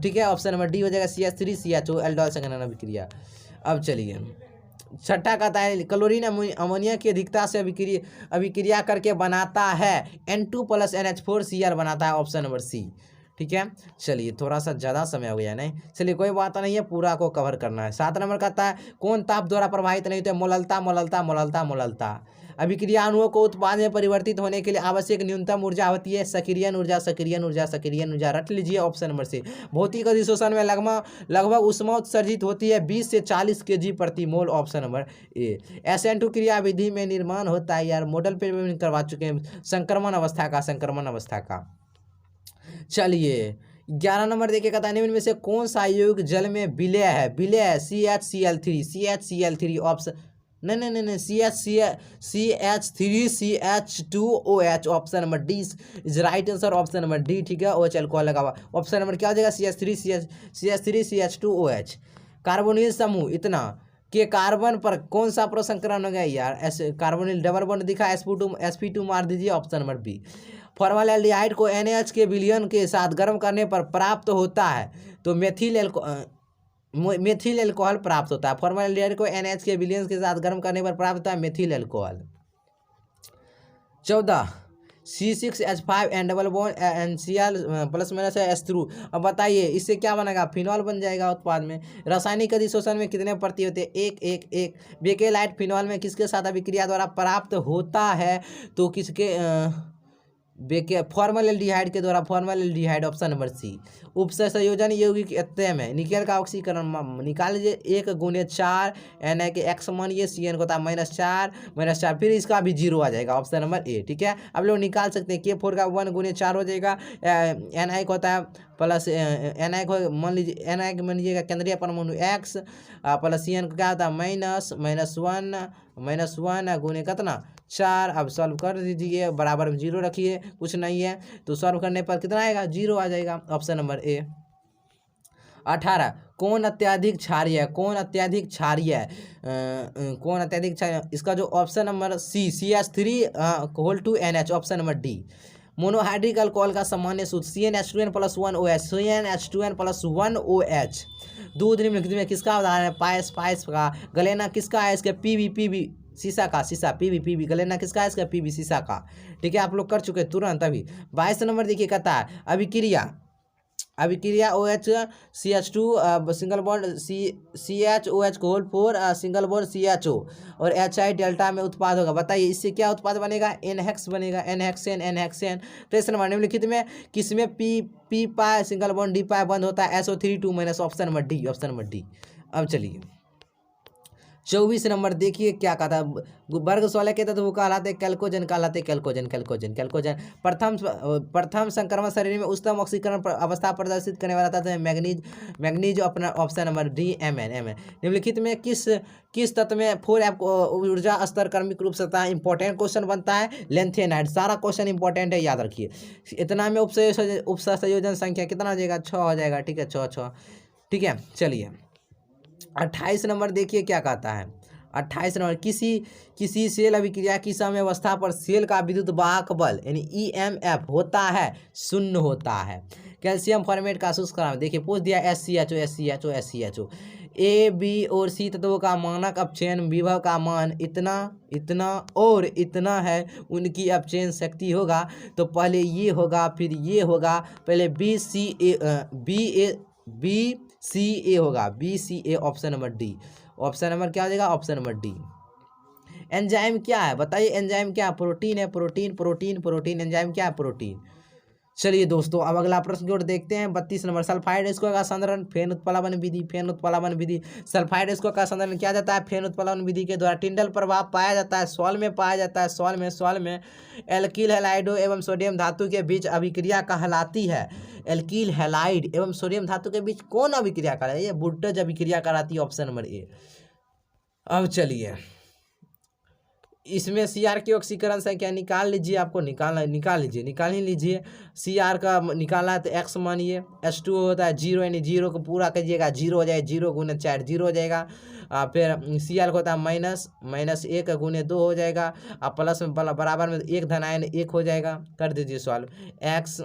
ठीक है, ऑप्शन नंबर डी हो जाएगा CH3CHO एल्डोल संघनन अभिक्रिया। अब चलिए छठा कहता है क्लोरीन अमोनिया की अधिकता से अभिक्रिया करके बनाता है N2+NH4Cl बनाता है, ऑप्शन नंबर सी। ठीक है, चलिए थोड़ा सा ज़्यादा समय हो गया नहीं, चलिए कोई बात नहीं है, पूरा को कवर करना है। 7 नंबर कहता है कौन ताप द्वारा प्रभावित नहीं होते? मोललता। अभिक्रिया अणुओं को उत्पाद में परिवर्तित होने के लिए आवश्यक न्यूनतम ऊर्जा होती है सक्रियण ऊर्जा। रट लीजिए, ऑप्शन नंबर सी। भौतिक अधिशोषण में लगभग ऊष्मा उत्सर्जित होती है 20 से 40 kg प्रति मोल, ऑप्शन नंबर ए। SN2 क्रिया विधि में निर्माण होता है, यार मॉडल पे करवा चुके हैं, संक्रमण अवस्था का। चलिए 11 नंबर देखिए, कहता है निम्न में से कौन सा यौगिक जल में विलय है? CHCl3, ऑप्शन नहीं नहीं नहीं नहीं, CH3CH2OH, option number D is right answer, option number D, ठीक है। OH अल्कोहल लगा हुआ, ऑप्शन नंबर क्या हो जाएगा, CH3CH2OH। कार्बोनिल समूह इतना के कार्बन पर कौन सा प्रसंकरण हो गया यार, ऐसे कार्बोनिल डबल बॉन्ड दिखा, sp2 मार दीजिए, ऑप्शन नंबर बी। फॉर्मलाडेहाइड को NH के विलयन के साथ गर्म करने पर प्राप्त होता है, तो मेथिल एल्कोहल प्राप्त होता है। फॉर्मलाडेहाइड को NH के विलयन के साथ गर्म करने पर प्राप्त होता है methyl alcohol. 14 C6H5 and double bond NCl plus minus S through. अब बताइए इससे क्या बनेगा, फिनॉल बन जाएगा उत्पाद में। रासायनिक अधिशोषण में कितने प्रति होते हैं, एक। बेकेलाइट फिनॉल में किसके साथ अभिक्रिया द्वारा प्राप्त होता है, तो किसके फॉर्मलाडेहाइड के द्वारा, फॉर्मलाडेहाइड, ऑप्शन नंबर सी। उपसंयोजन यौगिक अत्यय में निकेल का ऑक्सीकरण निकाल लीजिए, 1 गुने 4 Na के x मानिए, Cn को होता है -4, फिर इसका भी 0 आ जाएगा, ऑप्शन नंबर ए, ठीक है। अब लोग निकाल सकते हैं, K4 का 1 गुने 4 हो जाएगा, Na को होता है प्लस Na को मान लीजिए, Na मान लीजिएगा केंद्रीय परमाणु x प्लस Cn को क्या होता है -1 गुने कितना 4। अब सॉल्व कर दीजिए, बराबर में 0 रखिए, कुछ नहीं है तो सॉल्व करने पर कितना आएगा, 0 आ जाएगा, ऑप्शन नंबर ए। 18 कौन अत्यधिक क्षारीय है, कौन अत्यधिक क्षारीय है, इसका जो option number C CH3 option number D. Monohydric alcohol का सामान्य सूत्र CnH2n + 1OH, CnH2n + 1OH। दूध निम्नलिखित में किसका उदाहरण है, पायस का। गलेना किसका है, इसके पीबी शीशा पीबी गलेना किसका है, इसका पीबी शीशा का, ठीक है। आप लोग कर चुके तुरंत अभी। 22 नंबर देखिए, कहता है अभिक्रिया OH CH2 single bond CHOH को होल 4 सिंगल बॉन्ड CHO और HI डेल्टा में उत्पाद होगा। बताइए इससे क्या उत्पाद बनेगा, NHEX बनेगा, NHEXN। तो इस नंबर निम्नलिखित में किसमें P पाए सिंगल बॉन्ड D पाए बंद होता है, SO3 2- option number D, option number D. अब चलिए 24 नंबर देखिए क्या कहा था, वर्ग 16 के तत्व कहलाते कैल्कोजन, कैल्कोजन। प्रथम संक्रमण शरीर में उच्चतम ऑक्सीकरण अवस्था प्रदर्शित करने वाला तत्व है मैग्नीज, अपना ऑप्शन नंबर डी, Mn। निम्नलिखित में किस तत्व में 4F ऊर्जा स्तर क्रमिक रूप से होता है, इंपॉर्टेंट क्वेश्चन बनता है, लेंथेनाइड। सारा क्वेश्चन इंपॉर्टेंट है, याद रखिए। इतना में उपसंयोजन संख्या कितना हो जाएगा, 6 हो जाएगा, ठीक है, 6, ठीक है। चलिए 28 नंबर देखिए क्या कहता है, 28 नंबर किसी सेल अभिक्रिया की साम्यावस्था पर सेल का विद्युत वाहक बल यानी EMF होता है, 0 होता है। कैल्शियम फॉर्मेट का शुष्करण देखिए पूछ दिया, SCHO। A, B और C तत्वों का मानक अपचयन विभव का मान इतना और इतना है, उनकी अपचयन शक्ति होगा तो पहले ये होगा फिर ये होगा, पहले BCA होगा, BCA, option number D. Option number क्या हो जाएगा, ऑप्शन नंबर डी। एंजाइम क्या है बताइए, एंजाइम क्या है, प्रोटीन है, प्रोटीन। एंजाइम क्या है, प्रोटीन। चलिए दोस्तों अब अगला प्रश्न की ओर देखते हैं। 32 नंबर सल्फाइड स्कोर का संधारण फेन उत्प्लावन विधि। सल्फाइड स्कोर का संधारण किया जाता है फेन उत्प्लावन विधि के द्वारा। टिंडल प्रभाव पाया जाता है सॉल में, सॉल में एल्किल हैलाइडो एवं सोडियम धातु के बीच अभिक्रिया कहलाती है। एल्किल हैलाइड एवं सोडियम धातु के बीच कौन अभिक्रिया कराती है, वुल्टज अभिक्रिया कराती है, ऑप्शन नंबर ए। अब चलिए इसमें CR की ऑक्सीकरण संख्या निकाल लीजिए, आपको निकाल ही लीजिए। CR का निकालना है तो X मानिए, H2 होता है 0 यानी 0 को पूरा करिएगा, 0 हो जाए, 0 गुने 4 0 हो जाएगा। फिर Cl को होता है -1 गुने 2 हो जाएगा, प्लस में बराबर में 1 धनायन 1 हो जाएगा। कर दीजिए सॉल्व, X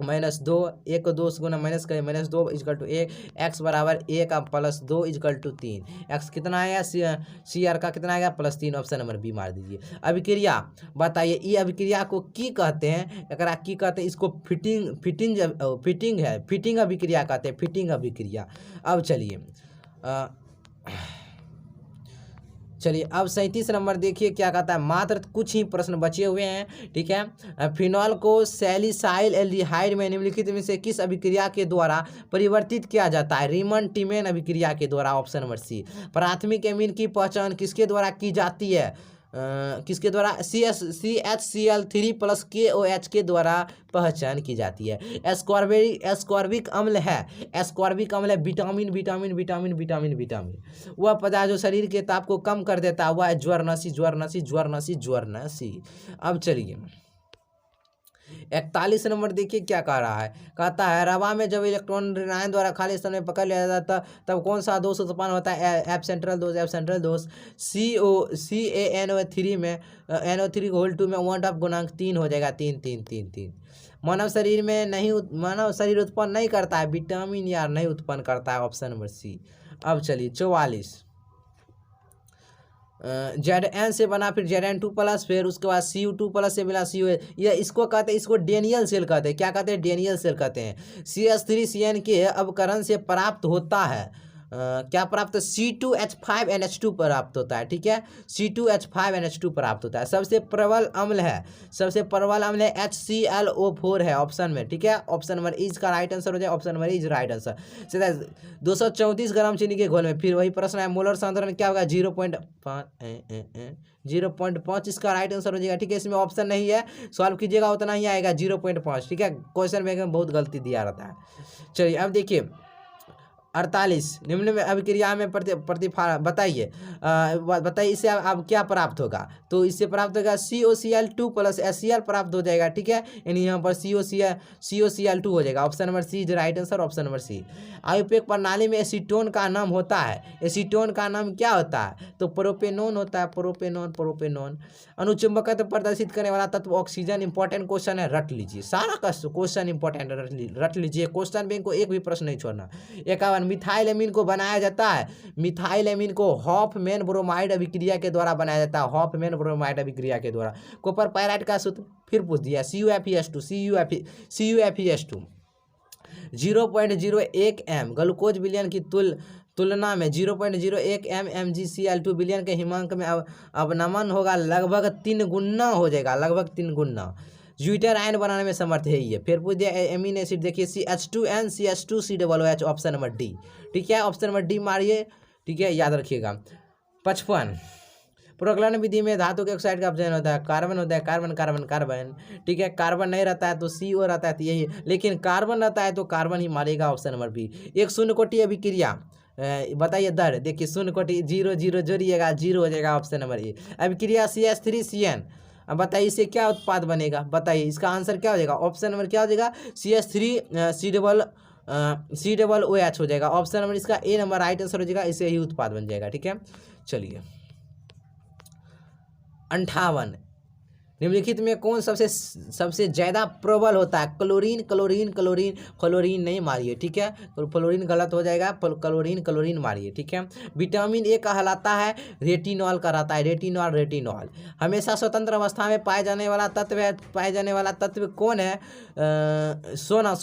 -2 1 को 2 से गुना माइनस करें, -2 = 1, x बराबर 1 + 2 = 3। x कितना आया, CR का कितना आएगा, +3, ऑप्शन नंबर बी मार दीजिए। अभिक्रिया बताइए, ये अभिक्रिया को की कहते हैं, एकरा की कहते हैं, इसको फिटिंग अभिक्रिया कहते हैं, फिटिंग अभिक्रिया। अब चलिए अब 37 नंबर देखिए क्या कहता है, मात्र कुछ ही प्रश्न बचे हुए हैं, ठीक है। फिनॉल को सैलिसाइल एल्डिहाइड में निम्नलिखित में से किस अभिक्रिया के द्वारा परिवर्तित किया जाता है, रीमन टिमेन अभिक्रिया के द्वारा, ऑप्शन नंबर सी। प्राथमिक एमीन की पहचान किसके द्वारा की जाती है, किसके द्वारा CHCl3 प्लस KOH के द्वारा पहचान की जाती है। एस्कॉर्बिक अम्ल है, एस्कॉर्बिक अम्ल है vitamin vitamin vitamin vitamin vitamin वह पदार्थ जो शरीर के ताप को कम कर देता है, वह है ज्वरनशी ज्वरनशी ज्वरनशी ज्वरनशी। अब चलिए 41 नंबर देखिए क्या कह रहा है, कहता है हवा में जब इलेक्ट्रॉन ऋणायन द्वारा खाली स्थान में पकड़ लिया जाता है तब कौन सा दोष उत्पन्न होता है, एफ सेंट्रल दोष। CaNO3 में NO3 होल 2 में वन ऑफ गुणांक 3 हो जाएगा, 3 3 3 3। मानव शरीर उत्पन्न नहीं करता है विटामिन यार, नहीं उत्पन्न करता है, ऑप्शन नंबर सी। अब चलिए 44 Zn से बना, फिर Zn2 प्लस, फिर उसके बाद Cu2 प्लस से मिला CO, ये इसको कहते हैं, इसको डेनियल सेल कहते हैं। क्या कहते हैं, डेनियल सेल कहते हैं। CH3CN के अवकरण से प्राप्त होता है क्या प्राप्त, C2H5NH2 प्राप्त होता है, ठीक है, C2H5NH2 प्राप्त होता है। सबसे प्रबल अम्ल है, सबसे प्रबल अम्ल है HClO4 है ऑप्शन में, ठीक है, ऑप्शन नंबर इज का राइट आंसर हो जाए, option number is right answer. 234 ग्राम चीनी के घोल में, फिर वही प्रश्न है, मोलर सांद्रण क्या होगा, 0.5 इसका राइट आंसर हो जाएगा, ठीक है। इसमें ऑप्शन नहीं है, सॉल्व कीजिएगा उतना ही आएगा 0.5, ठीक है। क्वेश्चन में बहुत गलती दिया रहता है। चलिए अब देखिए 48 निम्न में अभिक्रिया में प्रतिफल बताइए, बताइए इससे अब क्या प्राप्त होगा, तो इससे प्राप्त होगा COCl2 प्लस HCl प्राप्त हो जाएगा, ठीक है, यानी यहाँ पर COCl2 हो जाएगा, option number C is right answer, option number C. आयुपेक प्रणाली में एसीटोन का नाम होता है, एसीटोन का नाम क्या होता है, तो प्रोपेनोन होता है, प्रोपेनोन। अनुचुंबकत्व प्रदर्शित करने वाला तत्व ऑक्सीजन, इंपॉर्टेंट क्वेश्चन है, रट लीजिए, सारा का क्वेश्चन इंपॉर्टेंट रट लीजिए, क्वेश्चन बैंक को एक भी प्रश्न नहीं छोड़ना। 51 मिथाइल एमीन को बनाया जाता है, मिथाइल एमीन को हॉफमैन ब्रोमाइड अभिक्रिया के द्वारा बनाया जाता है, हॉफमैन ब्रोमाइड अभिक्रिया के द्वारा। कॉपर पायराइड का सूत्र फिर पूछ दिया, CuFeS2 0.01 m ग्लूकोज विलयन की तुलना में 0.01 m MgCl2 विलयन के हिमांक में अवनमन होगा, लगभग 3 गुना हो जाएगा, लगभग 3 गुना। ज्यूटर आयन बनाने में समर्थ है ये। फिर पूछ दिया एमिन एसिड, देखिए CH2N CH2COOH, option number D, ठीक है, ऑप्शन नंबर डी मारिए, ठीक है, याद रखिएगा। 55 प्रोगलन विधि में धातु के ऑक्साइड का अपचयन होता है, कार्बन होता है, कार्बन कार्बन कार्बन, ठीक है, कार्बन नहीं रहता है तो CO रहता है, तो यही, लेकिन कार्बन रहता है तो कार्बन ही मारेगा, ऑप्शन नंबर बी। एक शून्य कोटि अभिक्रिया बताइए दर, देखिए शून्य कोटि 0 0 जोड़िएगा 0 हो जाएगा, ऑप्शन नंबर ए। अभिक्रिया CH3CN, अब बताइए इससे क्या उत्पाद बनेगा, बताइए इसका आंसर क्या हो जाएगा, ऑप्शन नंबर क्या हो जाएगा, CH3COOH हो जाएगा, ऑप्शन नंबर इसका ए नंबर राइट आंसर हो जाएगा, इससे ही उत्पाद बन जाएगा, ठीक है। चलिए 58 निम्नलिखित में कौन सबसे ज्यादा प्रबल होता है, क्लोरीन क्लोरीन क्लोरीन, फ्लोरीन नहीं मारिए, ठीक है, फ्लोरीन गलत हो जाएगा, क्लोरीन मारिए, ठीक है। विटामिन ए कहलाता है, रेटिनॉल कहलाता है, रेटिनॉल हमेशा स्वतंत्र अवस्था में पाए जाने वाला तत्व कौन है, सोना।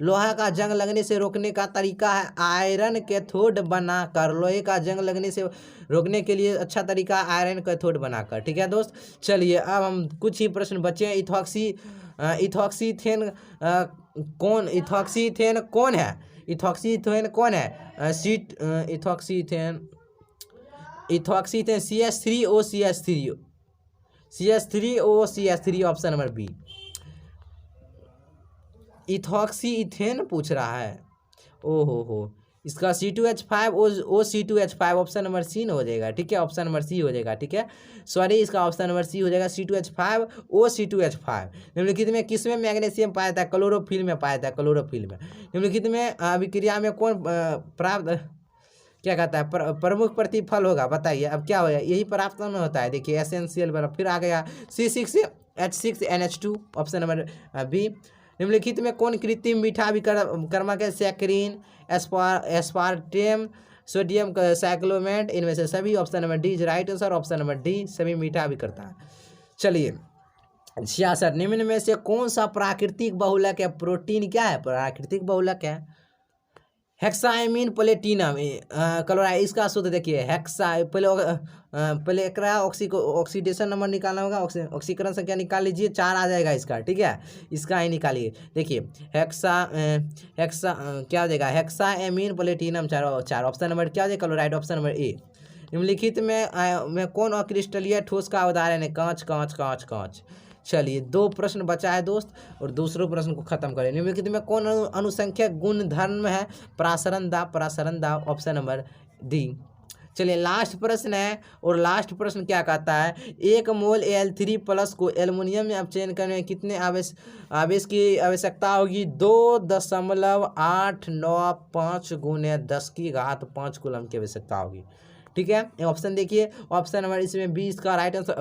लोहा का जंग लगने से रोकने का तरीका है आयरन कैथोड बनाकर, लोहे का जंग लगने से रोकने के लिए अच्छा तरीका आयरन कैथोड बनाकर, ठीक है दोस्त। चलिए अब हम कुछ ही प्रश्न बचे हैं। इथॉक्सीथेन कौन है, इथॉक्सीथेन CH3OCH3 ऑप्शन नंबर बी। इथॉक्सीथेन पूछ रहा है, ओहो, इसका C2H5OC2H5 ऑप्शन नंबर सी हो जाएगा, ठीक है, ऑप्शन नंबर सी हो जाएगा, ठीक है, सॉरी इसका ऑप्शन नंबर सी हो जाएगा, C2H5OC2H5। निम्नलिखित में किसमें मैग्नीशियम पाया जाता है, क्लोरोफिल में पाया जाता है, क्लोरोफिल में। निम्नलिखित में अभिक्रिया में कौन प्राप्त क्या कहता है प्रमुख प्रतिफल होगा, बताइए अब क्या होगा, यही प्राप्त होता है, देखिए एसेंशियल बना, फिर आ गया C6H6NH2 ऑप्शन नंबर बी। निम्नलिखित में कौन कृत्रिम मीठा अभिकर्मक है, सैकरीन, एस्पार्टेम, सोडियम साइक्लोमेट, इनमें से सभी, option number D is right answer, option number D सभी मीठा अभिकर्ता है। चलिए 66 निम्न में से कौन सा प्राकृतिक बहुलक है, प्रोटीन क्या है, प्राकृतिक बहुलक है, हेक्साइमिन प्लेटिनम क्लोराइड, इसका सूत्र देखिए, पहले एकरा ऑक्सीडेशन नंबर निकालना होगा, ऑक्सीकरण संख्या निकाल लीजिए, 4 आ जाएगा इसका, ठीक है, इसका ही निकालिए, देखिए क्या हो जाएगा, हेक्साइमिन प्लेटिनम 4, ऑप्शन नंबर क्या हो जाएगा, क्लोराइड, ऑप्शन नंबर ए। निम्नलिखित में कौन अक्रिस्टलीय ठोस का उदाहरण है? कांच कांच कांच कांच। चलिए 2 प्रश्न बचा है दोस्त, और दूसरे प्रश्न को खत्म करें। निम्नलिखित में कौन अनुसंख्यक गुणधर्म है? परासरण दाब, परासरण दाब, ऑप्शन नंबर डी। चलिए लास्ट प्रश्न है, और लास्ट प्रश्न क्या कहता है? 1 मोल Al3+ को एल्युमिनियम में अपचयन करने में कितने आवेश की आवश्यकता होगी? 2.895 गुने 10⁵ कूलम की आवश्यकता होगी। ठीक है, ये ऑप्शन देखिए, ऑप्शन नंबर इसमें 20 का राइट आंसर,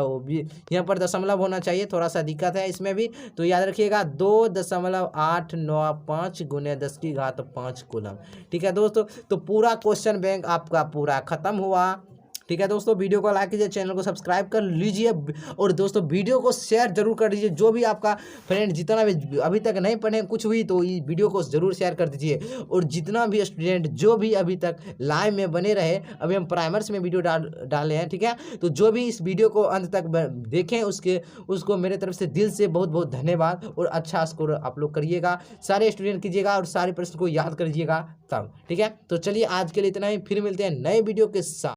यहाँ पर दशमलव होना चाहिए, थोड़ा सा दिक्कत है इसमें भी, तो याद रखिएगा 2.895 गुने 10⁵ कूलम। ठीक है दोस्तों, तो पूरा क्वेश्चन बैंक आपका पूरा खत्म हुआ। ठीक है दोस्तों, वीडियो को लाइक कीजिए, चैनल को सब्सक्राइब कर लीजिए, और दोस्तों वीडियो को शेयर जरूर कर दीजिए। जो भी आपका फ्रेंड जितना भी अभी तक नहीं पढ़े कुछ हुई, तो ये वीडियो को जरूर शेयर कर दीजिए। और जितना भी स्टूडेंट जो भी अभी तक लाइव में बने रहे, अभी हम प्राइमर्स में वीडियो डाले हैं, ठीक है, तो जो भी इस वीडियो को अंत तक देखें उसको मेरे तरफ से दिल से बहुत बहुत धन्यवाद, और अच्छा स्कोर आप लोग करिएगा, सारे स्टूडेंट कीजिएगा, और सारे प्रश्न को याद करिएगा तब। ठीक है, तो चलिए आज के लिए इतना ही, फिर मिलते हैं नए वीडियो के साथ।